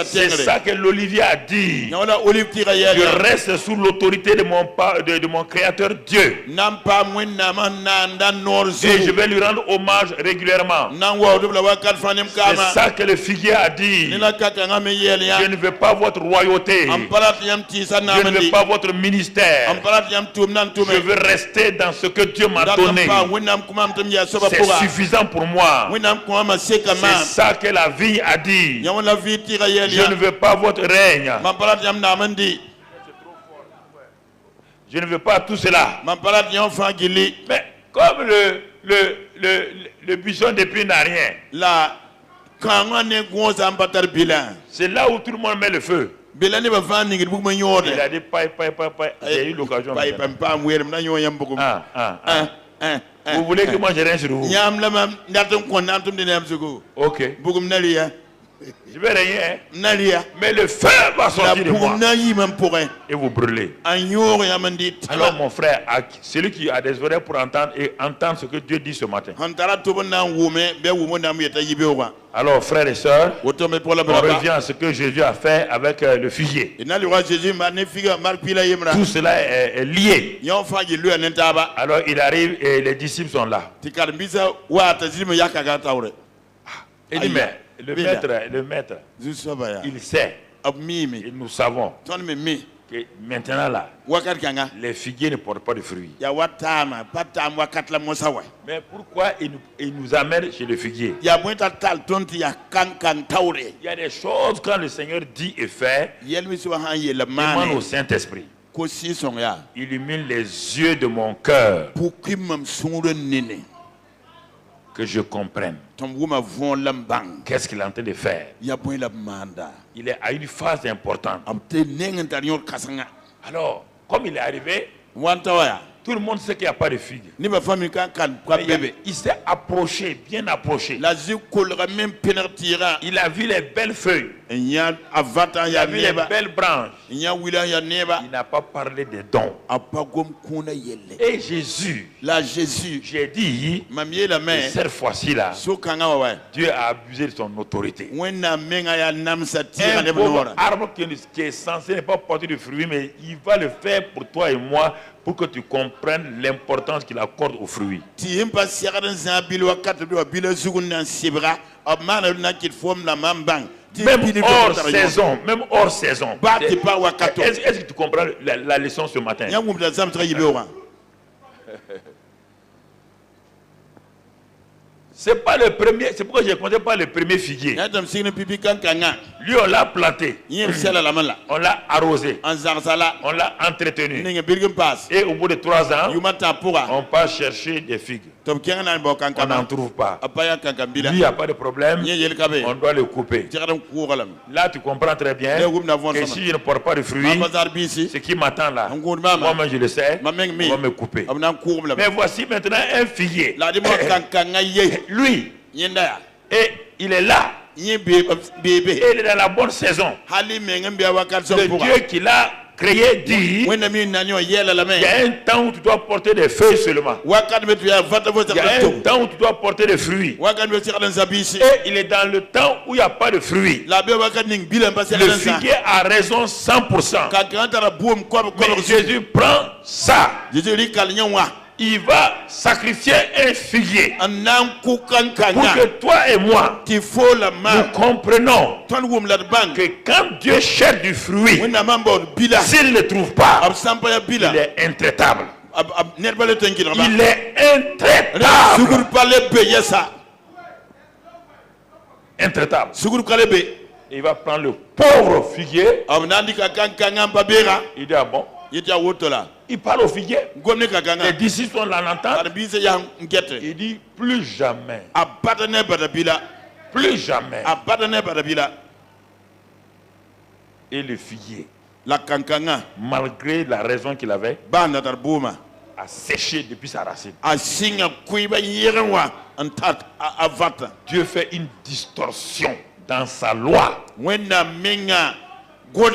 C'est ça que l'Olivier a dit. Je reste sous l'autorité de mon créateur Dieu. Et je vais lui rendre hommage régulièrement. C'est ça que le figuier a dit. Je ne veux pas votre royauté. Je ne veux pas votre ministère. Je veux rester dans ce que Dieu m'a donné. C'est suffisant pour moi. C'est ça que la vie a dit. Je ne veux pas votre règne. Je ne veux pas tout cela. Mais comme le buisson d'épines n'a rien, c'est là où tout le monde met le feu. Il a dit paille. J'ai eu l'occasion. Vous voulez que moi je reste sur vous? Ok. Je vais rien. Mais le feu va sortir de moi. Et vous brûlez. Alors mon frère, celui qui a des oreilles pour entendre et entendre ce que Dieu dit ce matin. Alors frères et sœurs, on revient à ce que Jésus a fait avec le figuier. Tout cela est lié. Alors il arrive et les disciples sont là. Il dit mais le maître, il sait, et nous savons que maintenant là, les figuiers ne portent pas de fruits. Mais pourquoi il nous amène chez le figuier? Il y a des choses quand le Seigneur dit et fait, demande au Saint-Esprit. Illumine les yeux de mon cœur, que je comprenne qu'est-ce qu'il est en train de faire. Il est à une phase importante. Alors, comme il est arrivé, tout le monde sait qu'il n'y a pas de figue. Il s'est approché, bien approché. Il a vu les belles feuilles. Il a vu les belles branches. Il n'a pas parlé des dons. Et Jésus, j'ai dit, cette fois-ci-là, Dieu a abusé de son autorité. Un pauvre arbre qui est censé ne pas porter de fruits, mais il va le faire pour toi et moi, pour que tu comprennes l'importance qu'il accorde aux fruits. Même hors saison. Est-ce que tu comprends la leçon ce matin? C'est pas le premier, c'est pourquoi je ne comptais pas le premier figuier. Lui, on l'a planté. On l'a arrosé. On l'a entretenu. Et au bout de 3 ans, on part chercher des figues. On n'en trouve pas. Lui, il n'y a pas de problème. On doit le couper. Là, tu comprends très bien que si je ne porte pas de fruits, ce qui m'attend là, moi-même je le sais, on va me couper. Mais voici maintenant un figuier. Lui, et il est là. Et il est dans la bonne saison. Le Dieu qui l'a créé dit, il y a un temps où tu dois porter des feuilles seulement. Il y a un temps où tu dois porter des fruits. Et il est dans le temps où il n'y a pas de fruits. Le figuier a raison 100%. Mais Jésus prend ça. Il va sacrifier un figuier pour que toi et moi nous comprenons que quand Dieu cherche du fruit, s'il ne trouve pas, il est intraitable. Il est intraitable. Il va prendre le pauvre figuier. Il dit ah bon? Il parle au figuier. Les disciples sont là en entente. Il dit plus jamais. Plus jamais. Et le figuier La kankanga. Malgré la raison qu'il avait. A séché depuis sa racine. Dieu fait une distorsion dans sa loi pour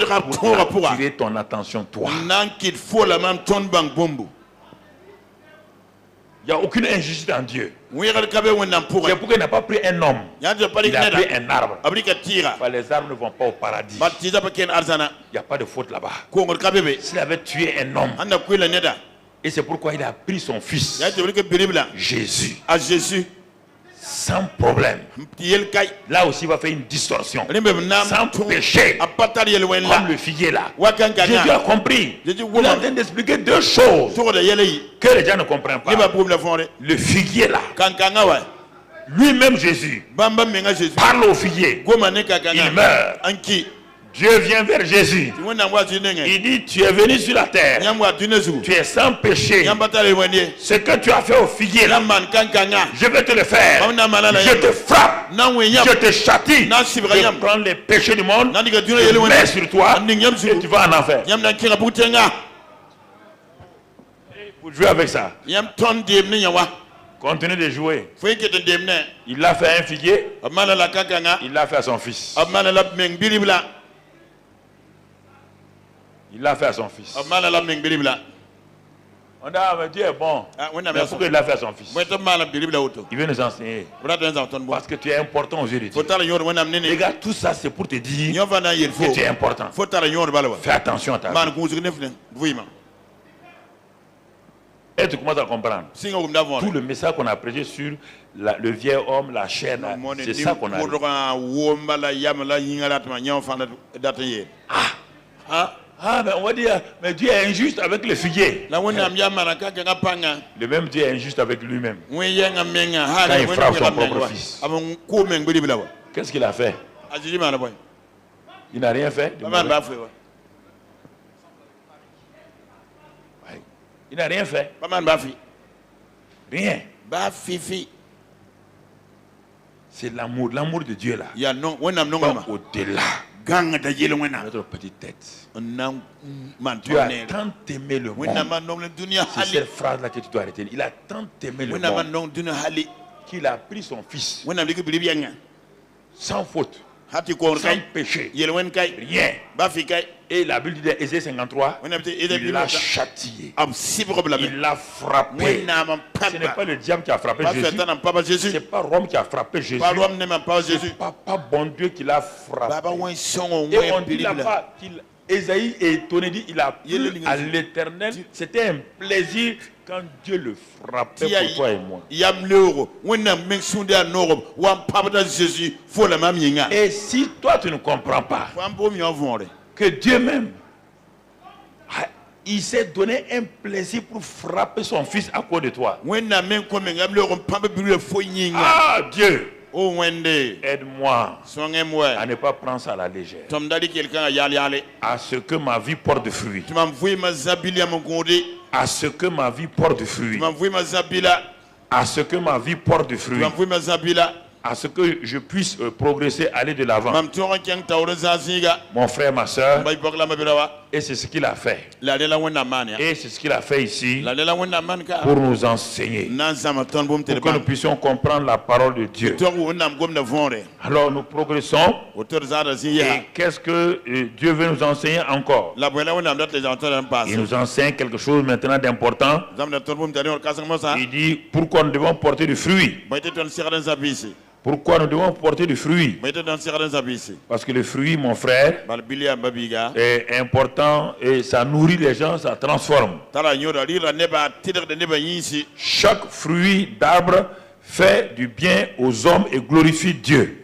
attirer ton attention, toi. Il n'y a aucune injustice en Dieu. C'est pourquoi il n'a pas pris un homme. Il a pris un arbre. Les arbres ne vont pas au paradis. Il n'y a pas de faute là-bas. S'il avait tué un homme, et c'est pourquoi il a pris son fils, Jésus, sans problème. Là aussi, il va faire une distorsion. Sans péché. Comme le figuier là. Jésus a compris. Il est en train d'expliquer deux choses que les gens ne comprennent pas. Le figuier là. Lui-même Jésus parle au figuier. Il meurt. Dieu vient vers Jésus. Il dit, tu es venu sur la terre. Tu es sans péché. Ce que tu as fait au figuier là, je vais te le faire. Je te frappe. Je te châtie. Je prends les péchés du monde. Je les mets sur toi. Et tu vas en enfer. Vous jouez avec ça. Continuez de jouer. Il l'a fait à un figuier. Il l'a fait à son fils. Il l'a fait à son fils. On a dit, Dieu est bon. Mais pourquoi il l'a fait à son fils? Il veut nous enseigner. Parce que tu es important aux yeux de Dieu. Regarde, tout ça c'est pour te dire que tu es important. Fais attention à ta vie. Et tu commences à comprendre. Tout le message qu'on a prêché sur le vieil homme, la chair, c'est ça qu'on a dit. Mais on va dire, mais Dieu est injuste avec le figuier. Le même Dieu est injuste avec lui-même. Quand il frappe son propre fils. Qu'est-ce qu'il a fait? Il n'a rien fait. Il n'a rien fait. Rien. C'est l'amour de Dieu là. Au-delà. Notre petite tête. Dieu a tant aimé le monde. C'est cette phrase là que tu dois arrêter. Il a tant aimé le monde qu'il a pris son fils sans faute, sans péché, rien. Et la Bible dit dans Ésaïe 53, il l'a châtié, il l'a frappé. Ce n'est pas le diable qui a frappé Jésus, ce n'est pas Rome qui a frappé Jésus, c'est Papa bon Dieu qui l'a frappé. Et on dit là-bas qu'Ésaïe est étonné, dit il a plu à l'Éternel, c'était un plaisir quand Dieu le frappait pour toi et moi. Et si toi tu ne comprends pas que Dieu même, il s'est donné un plaisir pour frapper son fils à cause de toi. Ah Dieu, aide-moi à ne pas prendre ça à la légère. À ce que ma vie porte de fruits. À ce que ma vie porte de fruits. À ce que ma vie porte de fruits. À ce que je puisse progresser, aller de l'avant. Mon frère, ma soeur, et c'est ce qu'il a fait. Et c'est ce qu'il a fait ici pour nous enseigner, pour que nous puissions comprendre la parole de Dieu. Alors nous progressons. Et qu'est-ce que Dieu veut nous enseigner encore? Il nous enseigne quelque chose maintenant d'important. Il dit pourquoi nous devons porter du fruit. Pourquoi nous devons porter du fruit? Parce que le fruit, mon frère, est important et ça nourrit les gens, ça transforme. Chaque fruit d'arbre fait du bien aux hommes et glorifie Dieu.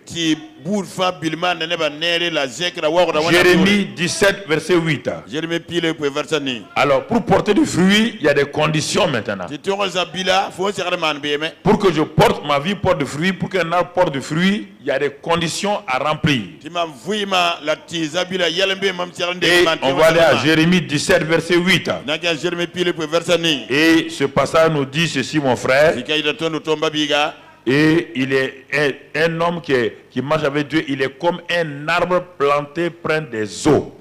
Jérémie 17, verset 8. Alors, pour porter du fruit, il y a des conditions maintenant. Pour que je porte, ma vie porte du fruit, pour qu'un arbre porte du fruit, il y a des conditions à remplir. Et on va aller à Jérémie 17, verset 8. Et ce passage nous dit ceci, mon frère. Et il est un homme qui marche avec Dieu. Il est comme un arbre planté près des eaux.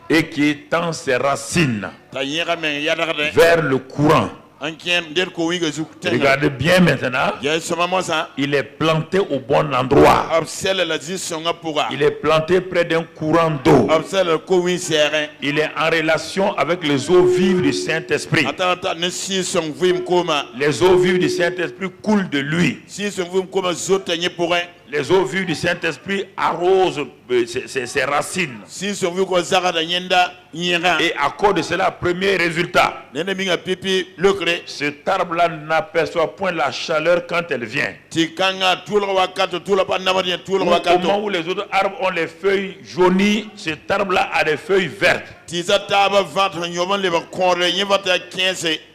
Et qui tend ses racines vers le courant. Regardez bien maintenant. Il est planté au bon endroit. Il est planté près d'un courant d'eau. Il est en relation avec les eaux vives du Saint-Esprit. Les eaux vives du Saint-Esprit coulent de lui. Les eaux vives du Saint-Esprit arrosent ses racines. Et à cause de cela, premier résultat, cet arbre-là n'aperçoit point la chaleur quand elle vient. Au moment où les autres arbres ont les feuilles jaunies, cet arbre-là a des feuilles vertes.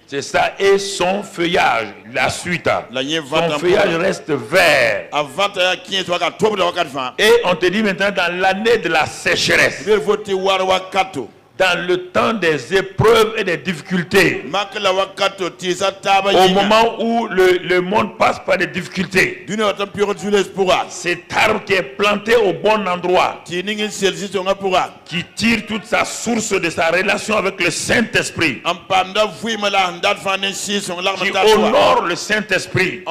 C'est ça, et son feuillage, la suite. Son feuillage reste vert. Et on te dit maintenant dans l'année de la sécheresse, dans le temps des épreuves et des difficultés, au moment où le monde passe par des difficultés, cet arbre qui est planté au bon endroit, qui tire toute sa source de sa relation avec le Saint-Esprit, qui honore le Saint-Esprit,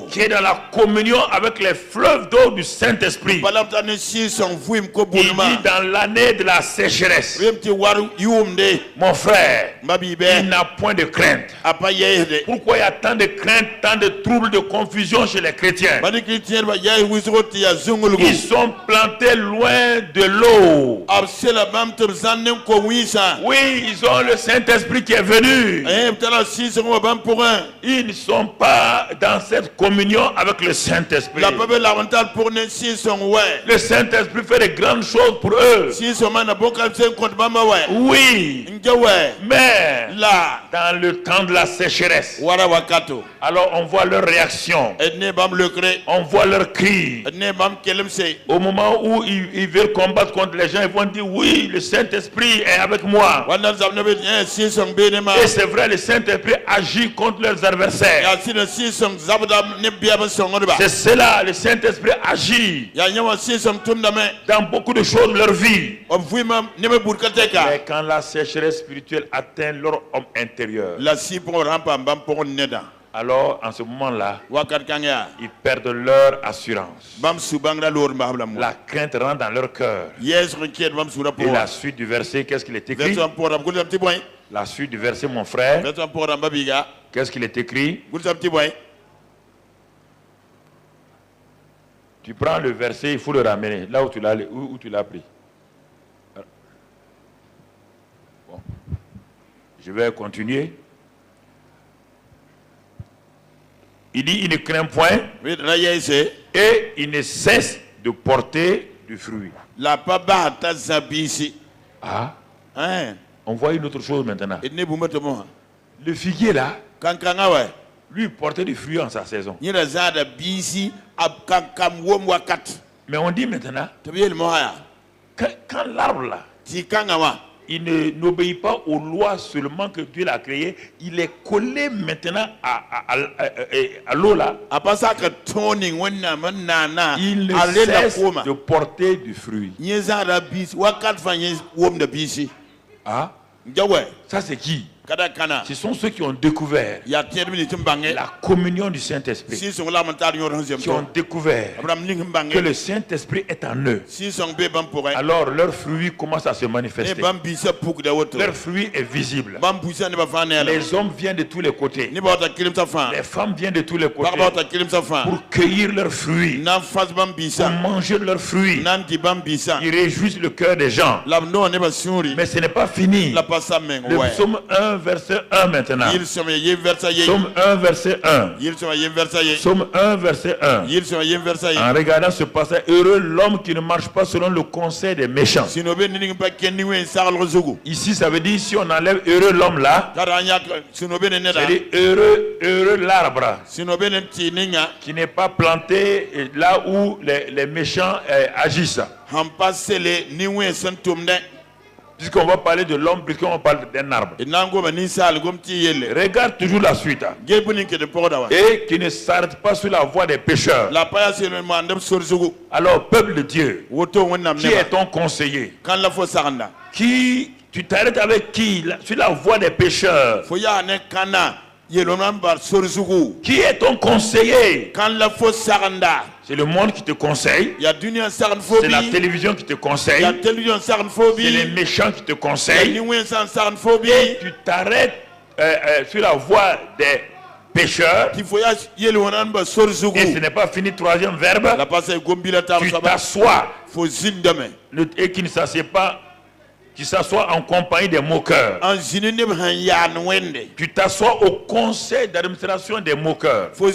qui est dans la communion avec les fleuves d'eau du Saint-Esprit. Il dit dans l'année de la sécheresse, mon frère, il n'a point de crainte. Pourquoi il y a tant de crainte, tant de troubles, de confusion chez les chrétiens? Ils sont plantés loin de l'eau. Oui, ils ont le Saint-Esprit qui est venu. Ils ne sont pas dans cette communion avec le Saint-Esprit. Le Saint-Esprit fait de grandes choses pour eux. Oui, mais là, dans le temps de la sécheresse, alors on voit leur réaction, on voit leur cri. Au moment où ils veulent combattre contre les gens, ils vont dire oui, le Saint-Esprit est avec moi. Et c'est vrai, le Saint-Esprit agit contre leurs adversaires. C'est cela, le Saint-Esprit agit dans beaucoup de choses de leur vie. Mais quand la sécheresse spirituelle atteint leur homme intérieur, alors en ce moment-là, ils perdent leur assurance. La crainte rentre dans leur cœur. Et la suite du verset, qu'est-ce qu'il est écrit? La suite du verset, mon frère, qu'est-ce qu'il est écrit? Tu prends le verset, il faut le ramener là où tu l'as pris. Bon. Je vais continuer. Il dit, il ne craint point et il ne cesse de porter du fruit. Ah, on voit une autre chose maintenant. Le figuier là, lui portait du fruit en sa saison. Mais on dit maintenant, quand l'arbre là, il n'obéit pas aux lois seulement que Dieu l'a créé, il est collé maintenant à l'eau là. Il ne cesse de porter du fruit. Ah, ça c'est qui? Ce sont ceux qui ont découvert la communion du Saint-Esprit, qui ont découvert que le Saint-Esprit est en eux. Alors leur fruit commence à se manifester. Leur fruit est visible. Les hommes viennent de tous les côtés. Les femmes viennent de tous les côtés pour cueillir leurs fruits, pour manger leurs fruits. Ils réjouissent le cœur des gens. Mais ce n'est pas fini. Le psaume 1 verset 1 maintenant. Psaume 1 verset 1. Psaume 1 verset 1. En regardant ce passage, heureux l'homme qui ne marche pas selon le conseil des méchants. Ici ça veut dire, si on enlève heureux l'homme là, c'est-à-dire heureux l'arbre qui n'est pas planté là où les méchants agissent. Puisqu'on va parler de l'homme, puisqu'on va parler d'un arbre. Regarde toujours la suite. Et qui ne s'arrête pas sur la voie des pécheurs. Alors, peuple de Dieu, qui est ton conseiller? Qui, tu t'arrêtes avec qui? Sur la voie des pécheurs. Qui est ton conseiller? C'est le monde qui te conseille. C'est la télévision qui te conseille. C'est les méchants qui te conseillent. Et tu t'arrêtes sur la voie des pécheurs. Et ce n'est pas fini, troisième verbe. Tu t'assois. Et qui ne s'assied pas, qui s'assoit en compagnie des moqueurs. Tu t'assois au conseil d'administration des moqueurs. On va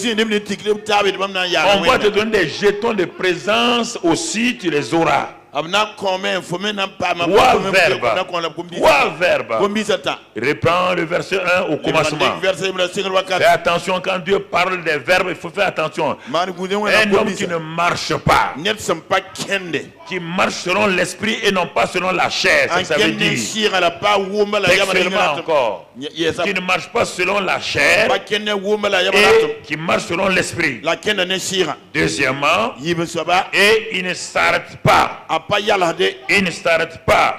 te donner des jetons de présence aussi, tu les auras. Trois verbes. Reprends le verset 1 au commencement. Fais attention quand Dieu parle des verbes, il faut faire attention. Un homme qui ne marche pas, qui marche selon l'esprit et non pas selon la chair, ça veut dire. Encore. Qui ne marche pas selon la chair et qui marche selon l'esprit. Deuxièmement, et il ne s'arrête pas. Il ne s'arrête pas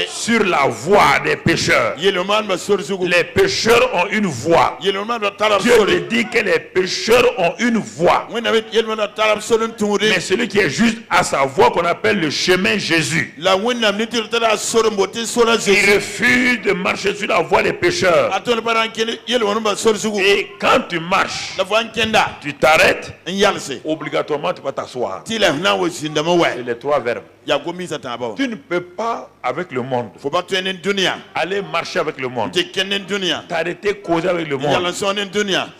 sur la voie des pécheurs. Les pécheurs ont une voie. Dieu te dit que les pécheurs ont une voie. Mais celui qui est juste à sa voie, qu'on appelle le chemin Jésus, il refuse de marcher sur la voie des pécheurs. Et quand tu marches, tu t'arrêtes, obligatoirement tu vas t'asseoir. C'est les trois verbes. Tu ne peux pas avec le monde aller marcher avec le monde, t'arrêter causer avec le monde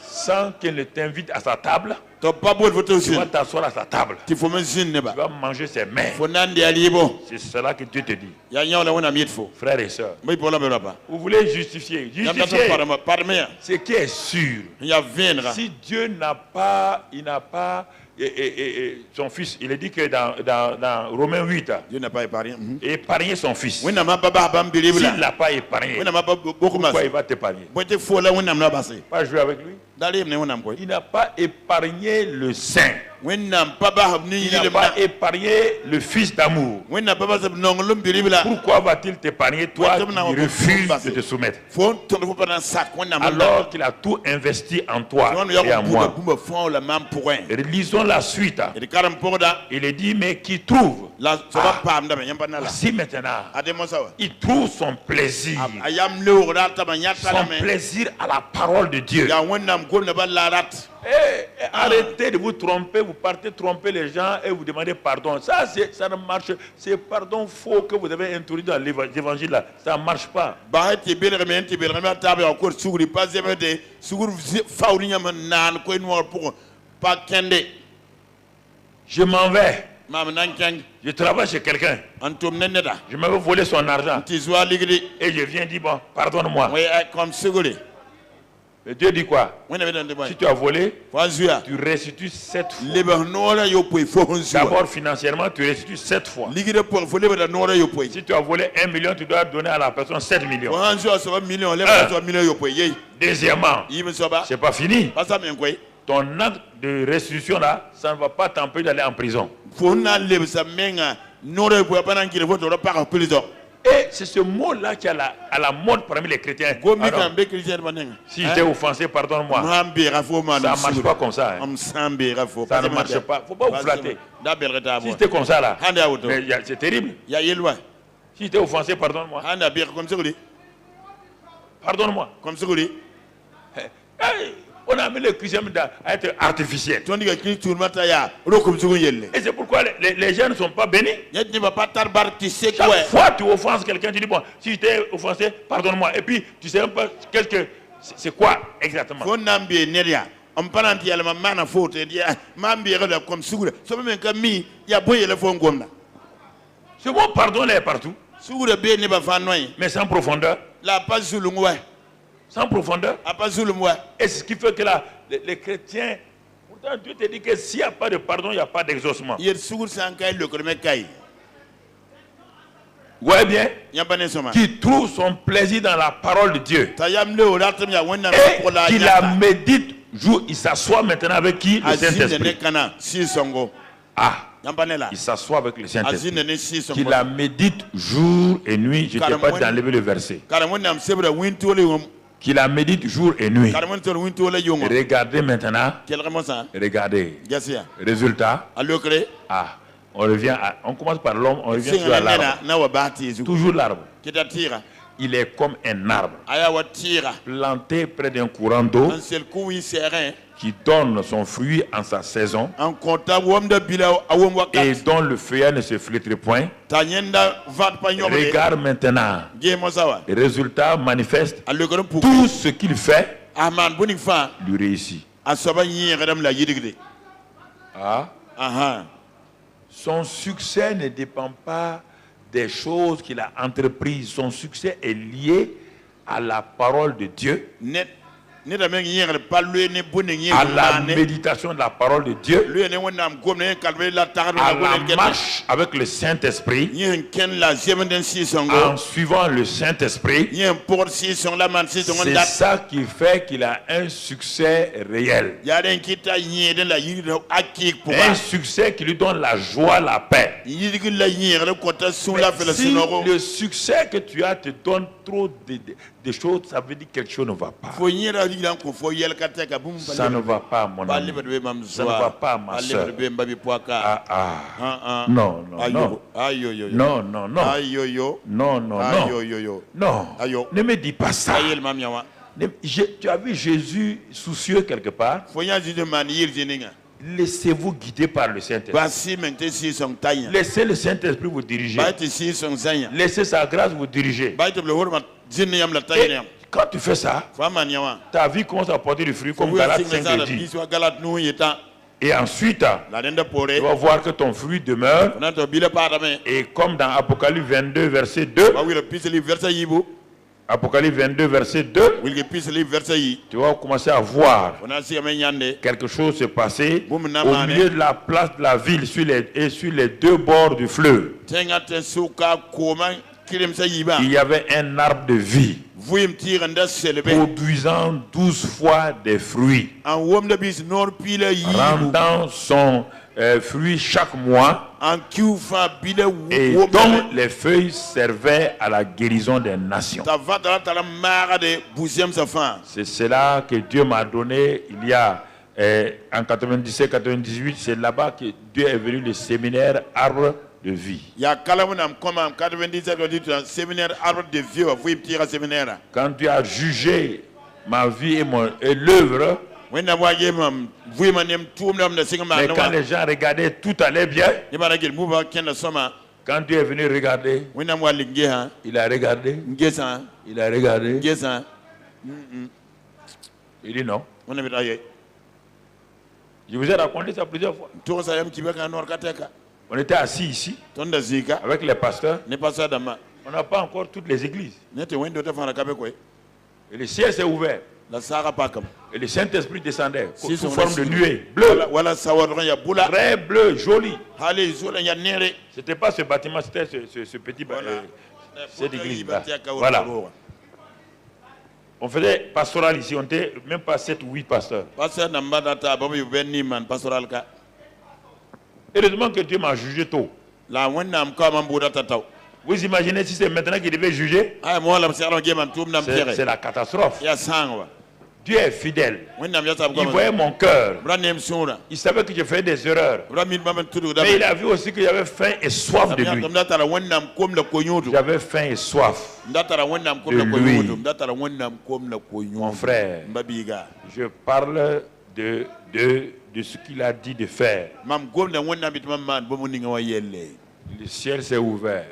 sans qu'il ne t'invite à sa table. Tu vas t'asseoir à sa table. Tu vas manger ses mains. C'est cela que Dieu te dit. Frères et sœurs, vous voulez justifier. Justifier ce qui est sûr. Si Dieu n'a pas son fils, il est dit que dans Romains 8, Dieu n'a pas épargné. Épargner son fils. S'il ne l'a pas épargné, pourquoi il va t'épargner? Pas jouer avec lui. Il n'a pas épargné le saint. Il n'a pas épargné le fils d'amour. Pourquoi va-t-il t'épargner, toi qui refuses de te soumettre? Alors qu'il a tout investi en toi et en moi. Lisons la suite. Il est dit, mais qui trouve si maintenant il trouve son plaisir à la parole de Dieu. Arrêtez de vous tromper, vous partez tromper les gens et vous demandez pardon. Ça ne marche. C'est pardon faux que vous avez introduit dans l'évangile là. Ça ne marche pas. Je m'en vais. Je travaille chez quelqu'un. Je m'avais volé son argent. Et je viens dire, bon, pardonne-moi. Et Dieu dit quoi? Si tu as volé, tu restitues 7 fois. D'abord financièrement, tu restitues 7 fois. Si tu as volé 1 million, tu dois donner à la personne 7 millions. Deuxièmement, c'est pas fini. Ton acte de restitution là, ça ne va pas t'empêcher d'aller en prison. Et c'est ce mot-là qui est à la mode parmi les chrétiens. Si je t'ai offensé, pardonne-moi. Ça ne marche pas comme ça. Ça ne marche pas. Il ne faut pas vous flatter. Si c'était comme ça là, c'est terrible. Si je t'ai offensé, pardonne-moi. Pardonne-moi. On a mis le christianisme à être artificiel. Et c'est pourquoi les gens ne sont pas bénis. Chaque fois tu offenses quelqu'un, tu dis bon, si je t'ai offensé, pardonne-moi. Et puis tu ne sais même pas c'est quoi exactement. Ce mot pardon là est partout. Mais sans profondeur. Sans profondeur. Et ce qui fait que là, les chrétiens, pourtant Dieu te dit que s'il n'y a pas de pardon, il n'y a pas d'exaucement. Ouais bien. Qui trouve son plaisir dans la parole de Dieu. Et qui la médite jour. Il s'assoit maintenant avec qui? Le Saint-Esprit. Ah. Il s'assoit avec le Saint-Esprit. Qui la médite jour et nuit. Je ne t'ai pas d'enlever le verset. Qui la médite jour et nuit. Regardez maintenant. Regardez. Résultat. Ah. On commence par l'homme, on revient sur l'arbre. Toujours l'arbre. Il est comme un arbre planté près d'un courant d'eau qui donne son fruit en sa saison et dont le feuillage ne se flétrit point. Regarde maintenant. Résultat manifeste. Tout ce qu'il fait lui réussit. Ah. Son succès ne dépend pas des choses qu'il a entreprises. Son succès est lié à la parole de Dieu, à la méditation de la parole de Dieu, à la marche avec le Saint-Esprit, en suivant le Saint-Esprit. C'est ça qui fait qu'il a un succès réel. Un succès qui lui donne la joie, la paix. Mais si le succès que tu as te donne trop de choses, ça veut dire que quelque chose ne va pas. Ça ne va pas, mon ami. Ça ne va pas, ma soeur. Non. Ne me dis pas ça. Tu as vu Jésus soucieux quelque part? Laissez-vous guider par le Saint-Esprit. Laissez le Saint-Esprit vous diriger. Laissez sa grâce vous diriger. Et quand tu fais ça, ta vie commence à porter du fruit comme Galates 5 dit. Et ensuite, tu vas voir que ton fruit demeure. Et comme dans Apocalypse 22, verset 2, Apocalypse 22, verset 2, tu vas commencer à voir quelque chose se passer au milieu de la place de la ville et sur les deux bords du fleuve. Il y avait un arbre de vie produisant 12 fois des fruits, rendant son fruit chaque mois, et dont les feuilles servaient à la guérison des nations. C'est cela que Dieu m'a donné il y a en 97-98. C'est là-bas que Dieu est venu le séminaire Arbre de vie. Quand Dieu a jugé ma vie et l'œuvre, mais quand les gens regardaient, tout allait bien. Quand Dieu est venu regarder, il a regardé. Il a regardé. Il dit non. Je vous ai raconté ça plusieurs fois. On était assis ici avec les pasteurs. On n'a pas encore toutes les églises. Et le ciel s'est ouvert. Et le Saint-Esprit descendait sous forme de nuée bleue. Très bleu, joli. C'était pas ce bâtiment, c'était ce petit bâtiment. Cette église-là. Voilà. On faisait pastoral ici, on était même pas 7 ou 8 pasteurs. Heureusement que Dieu m'a jugé tôt. Vous imaginez si c'est maintenant qu'il devait juger? C'est la catastrophe. Dieu est fidèle. Il voyait mon cœur. Il savait que je faisais des erreurs. Mais il a vu aussi que j'avais faim et soif de lui. J'avais faim et soif de lui. Mon frère, je parle de ce qu'il a dit de faire. Le ciel s'est ouvert.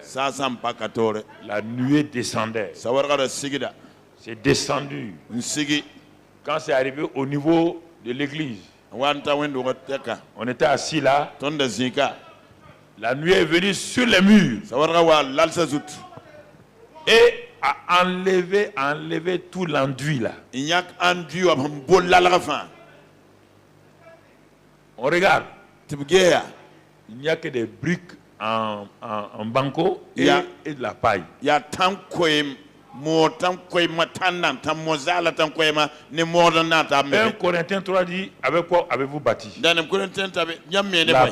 La nuée descendait. C'est descendu. Quand c'est arrivé au niveau de l'église, on était assis là. La nuée est venue sur les murs et a enlevé tout l'enduit là. On regarde. Il n'y a que des briques en banco et de la paille. Il y a tant que un Corinthiens 3 dit, avec quoi avez-vous bâti? La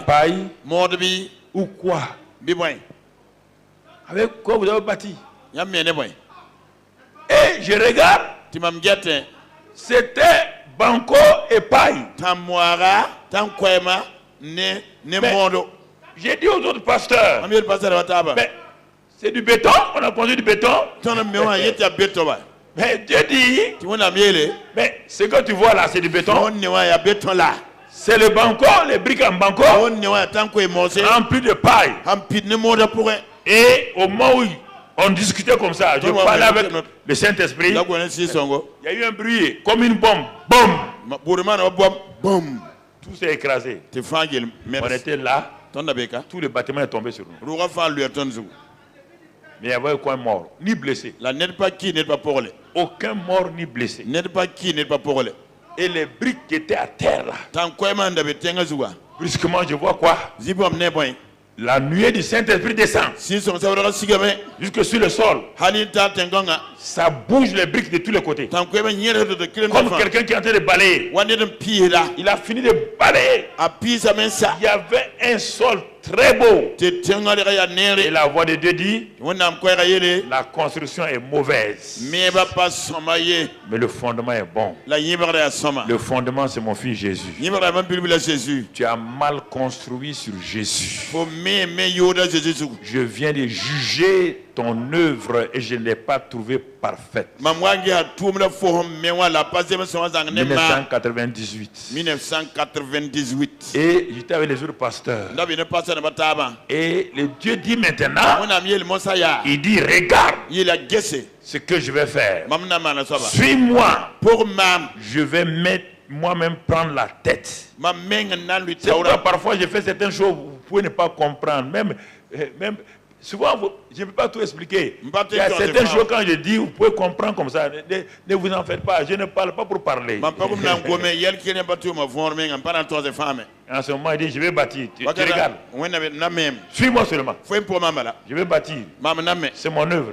paille ou quoi? Avec quoi vous avez bâti? Et je regarde, c'était banco et paille. J'ai dit aux autres pasteurs, mais c'est du béton, on a construit du béton. Mais Dieu dit, mais ce que tu vois là, c'est du béton. C'est le banco, les briques en banco, rempli de paille. Et au moment où on discutait comme ça, je parlais avec le Saint-Esprit, il y a eu un bruit, comme une bombe. Boum! Tout s'est écrasé. On était là, tout le bâtiment est tombé sur nous. Mais il y avait aucun mort, ni blessé. Aucun mort ni blessé. Et les briques qui étaient à terre là, brusquement je vois quoi? La nuée du Saint-Esprit descend jusque sur le sol. Ça bouge les briques de tous les côtés. Comme quelqu'un qui est en train de balayer. Il a fini de balayer. Il y avait un sol très beau. Et la voix de Dieu dit, la construction est mauvaise. Mais le fondement est bon. Le fondement, c'est mon fils Jésus. Tu as mal construit sur Jésus. Je viens de juger ton œuvre et je ne l'ai pas trouvée parfaite. 1998. Et j'étais avec les autres pasteurs. Et le Dieu dit maintenant, il dit regarde ce que je vais faire. Suis-moi. Je vais moi-même prendre la tête. C'est pourquoi parfois je fais certaines choses, vous pouvez ne pas comprendre. Même souvent, je ne peux pas tout expliquer. Il y a certaines choses quand je dis, vous pouvez comprendre comme ça. Ne vous en faites pas, je ne parle pas pour parler. En ce moment, il dit, je vais bâtir. Tu regardes. Suis-moi seulement. Je vais bâtir. C'est mon œuvre.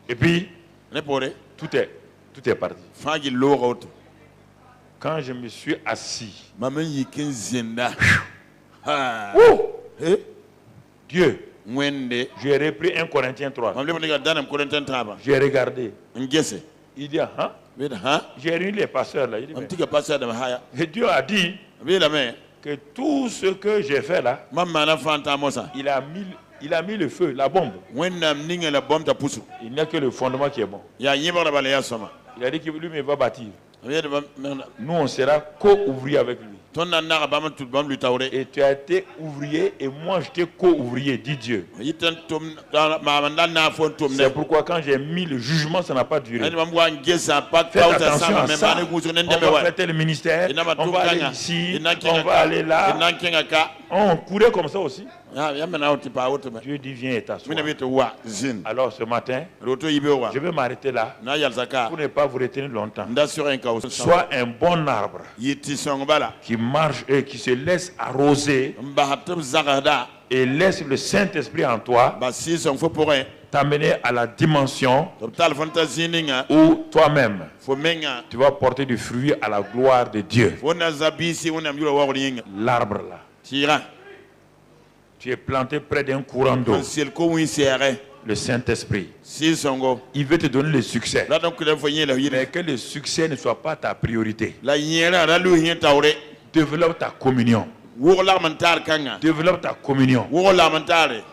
Et puis, tout est parti. Quand je me suis assis, Dieu, j'ai repris 1 Corinthiens 3. J'ai regardé. Il dit, j'ai réuni les pasteurs là. Il dit, et Dieu a dit que tout ce que j'ai fait là, il a mis le feu, la bombe. Il n'y a que le fondement qui est bon. Il a dit que lui va bâtir. Nous on sera co-ouvriers avec lui. Et tu as été ouvrier et moi j'étais co-ouvrier, dit Dieu. C'est pourquoi quand j'ai mis le jugement, ça n'a pas duré. Faites attention à ça. On va faire tel ministère, on va aller ici, on va aller là. On courait comme ça aussi. Dieu dit viens et t'assois. Alors ce matin, je vais m'arrêter là pour ne pas vous retenir longtemps. Sois un bon arbre qui marche et qui se laisse arroser et laisse le Saint-Esprit en toi t'amener à la dimension où toi-même tu vas porter du fruit à la gloire de Dieu. L'arbre là, tu es planté près d'un courant d'eau. Le Saint-Esprit, il veut te donner le succès. Mais que le succès ne soit pas ta priorité. Développe ta communion. Développe ta communion.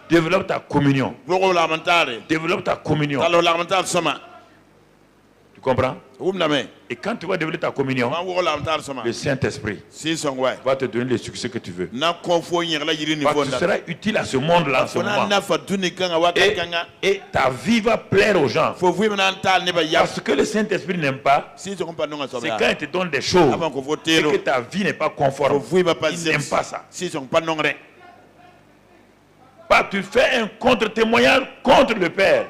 Développe ta communion. Développe ta communion. Tu comprends? Et quand tu vas développer ta communion, le Saint-Esprit va te donner le succès que tu veux. Parce que tu seras utile à ce monde-là en ce moment. Et ta vie va plaire aux gens. Parce que le Saint-Esprit n'aime pas, c'est quand il te donne des choses et que ta vie n'est pas conforme. Il n'aime pas ça. Pas tu fais un contre-témoignage contre le Père.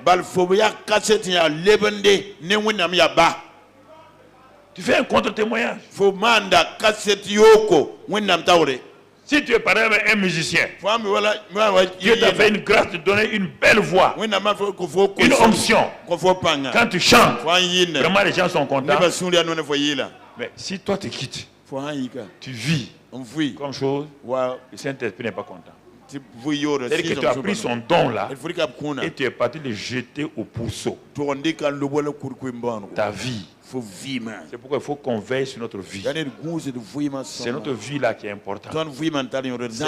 Tu fais un contre-témoignage. Si tu es parlé avec un musicien, Dieu t'a fait une grâce de donner une belle voix, une onction. Quand tu chantes, vraiment les gens sont contents. Mais si toi tu quittes, tu vis comme chose, le Saint-Esprit n'est pas content. C'est-à-dire que tu as pris son don là et tu es parti le jeter au pourceau. Ta vie. C'est pourquoi il faut qu'on veille sur notre vie. C'est notre vie là qui est importante. Ce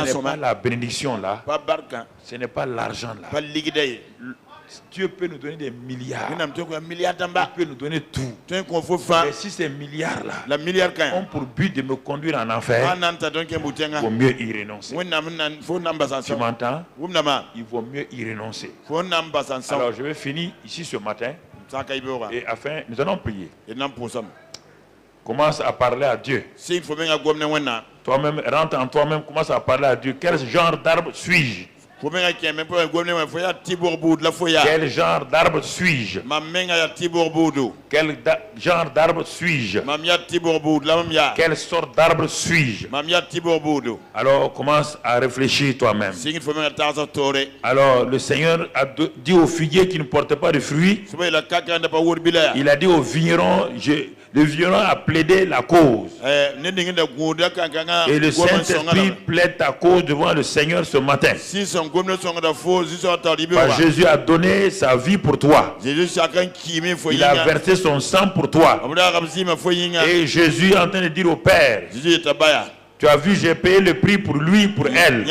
n'est pas la bénédiction là. Ce n'est pas l'argent là. Dieu peut nous donner des milliards. Il peut nous donner tout. Mais si ces milliards là ont pour but de me conduire en enfer, il vaut mieux y renoncer. Tu m'entends? Il vaut mieux y renoncer. Alors je vais finir ici ce matin. Et afin, nous allons prier. Commence à parler à Dieu. Toi-même, rentre en toi-même, commence à parler à Dieu. Quel genre d'arbre suis-je? Quel genre d'arbre suis-je? Quel genre d'arbre suis-je? Quelle sorte d'arbre suis-je? Alors commence à réfléchir toi-même. Alors le Seigneur a dit aux figuiers qui ne portaient pas de fruits, il a dit aux vignerons, le vigneron a plaidé la cause. Et le Saint-Esprit plaide ta cause devant le Seigneur ce matin. Jésus a donné sa vie pour toi. Il a versé son sang pour toi. Et Jésus est en train de dire au Père, tu as vu, j'ai payé le prix pour lui, pour elle.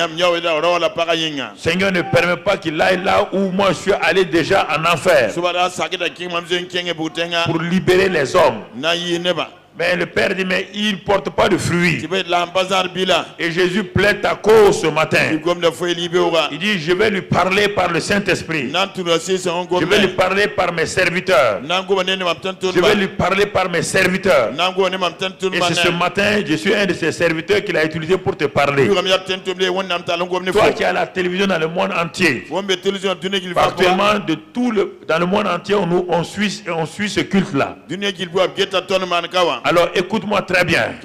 Seigneur, ne permet pas qu'il aille là où moi je suis allé déjà en enfer. Pour libérer les hommes. Mais le Père dit, mais il ne porte pas de fruits. Et Jésus plaide ta cause ce matin. Il dit, je vais lui parler par le Saint-Esprit. Je vais lui parler par mes serviteurs. Je vais lui parler par mes serviteurs. Et c'est ce matin, je suis un de ces serviteurs qu'il a utilisé pour te parler. Toi qui as la télévision dans le monde entier. Actuellement, dans le monde entier, on suit ce culte-là. Alors écoute-moi très bien.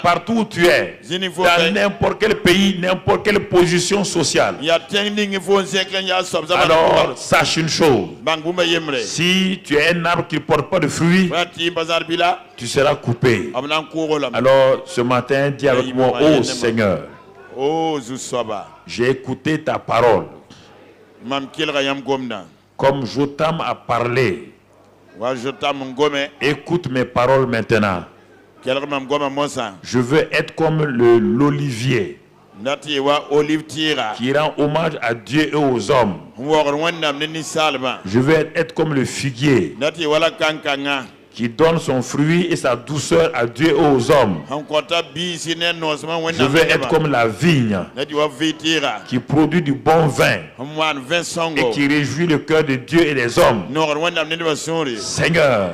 Partout où tu es, dans n'importe quel pays, n'importe quelle position sociale. Alors sache une chose. Si tu es un arbre qui ne porte pas de fruits, tu seras coupé. Alors ce matin, dis avec moi, oh Seigneur, j'ai écouté ta parole. Comme Jotam a parlé, écoute mes paroles maintenant. Je veux être comme l'olivier qui rend hommage à Dieu et aux hommes. Je veux être comme le figuier qui donne son fruit et sa douceur à Dieu et aux hommes. Je veux être comme la vigne qui produit du bon vin et qui réjouit le cœur de Dieu et des hommes. Seigneur,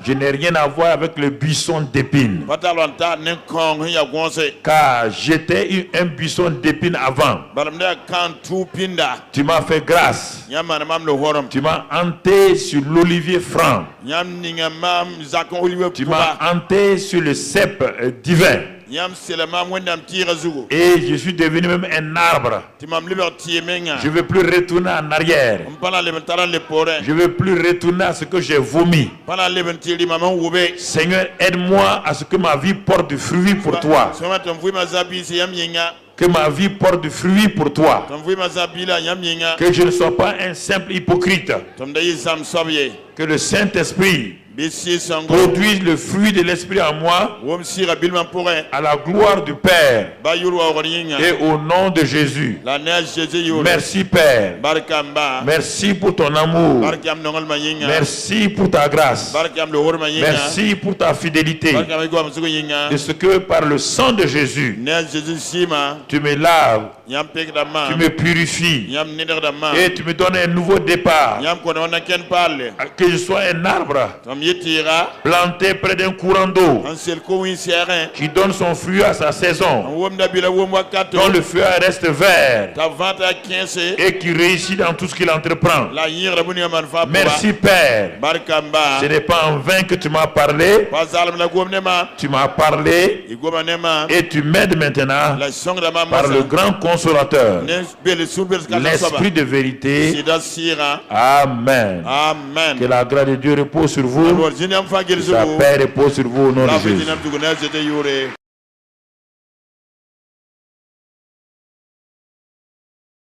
je n'ai rien à voir avec le buisson d'épines, car j'étais un buisson d'épines avant. Tu m'as fait grâce. Tu m'as hanté sur l'olivier franc. Tu m'as hanté sur le cep divin. Et je suis devenu même un arbre. Je ne veux plus retourner en arrière. Je ne veux plus retourner à ce que j'ai vomi. Seigneur, aide-moi à ce que ma vie porte du fruit pour toi. Que ma vie porte du fruit pour toi. Que je ne sois pas un simple hypocrite. Que le Saint-Esprit produise le fruit de l'Esprit en moi, à la gloire du Père et au nom de Jésus. Merci Père. Merci pour ton amour. Merci pour ta grâce. Merci pour ta fidélité. De ce que par le sang de Jésus, tu me laves, tu me purifies et tu me donnes un nouveau départ. Que je sois un arbre planté près d'un courant d'eau, qui donne son fruit à sa saison, dont le fruit reste vert et qui réussit dans tout ce qu'il entreprend. Merci Père. Ce n'est pas en vain que tu m'as parlé. Tu m'as parlé et tu m'aides maintenant par le grand consolateur, l'esprit de vérité. Amen. Que la grâce de Dieu repose sur vous. Que sa paix repose sur vous au nom de Jésus.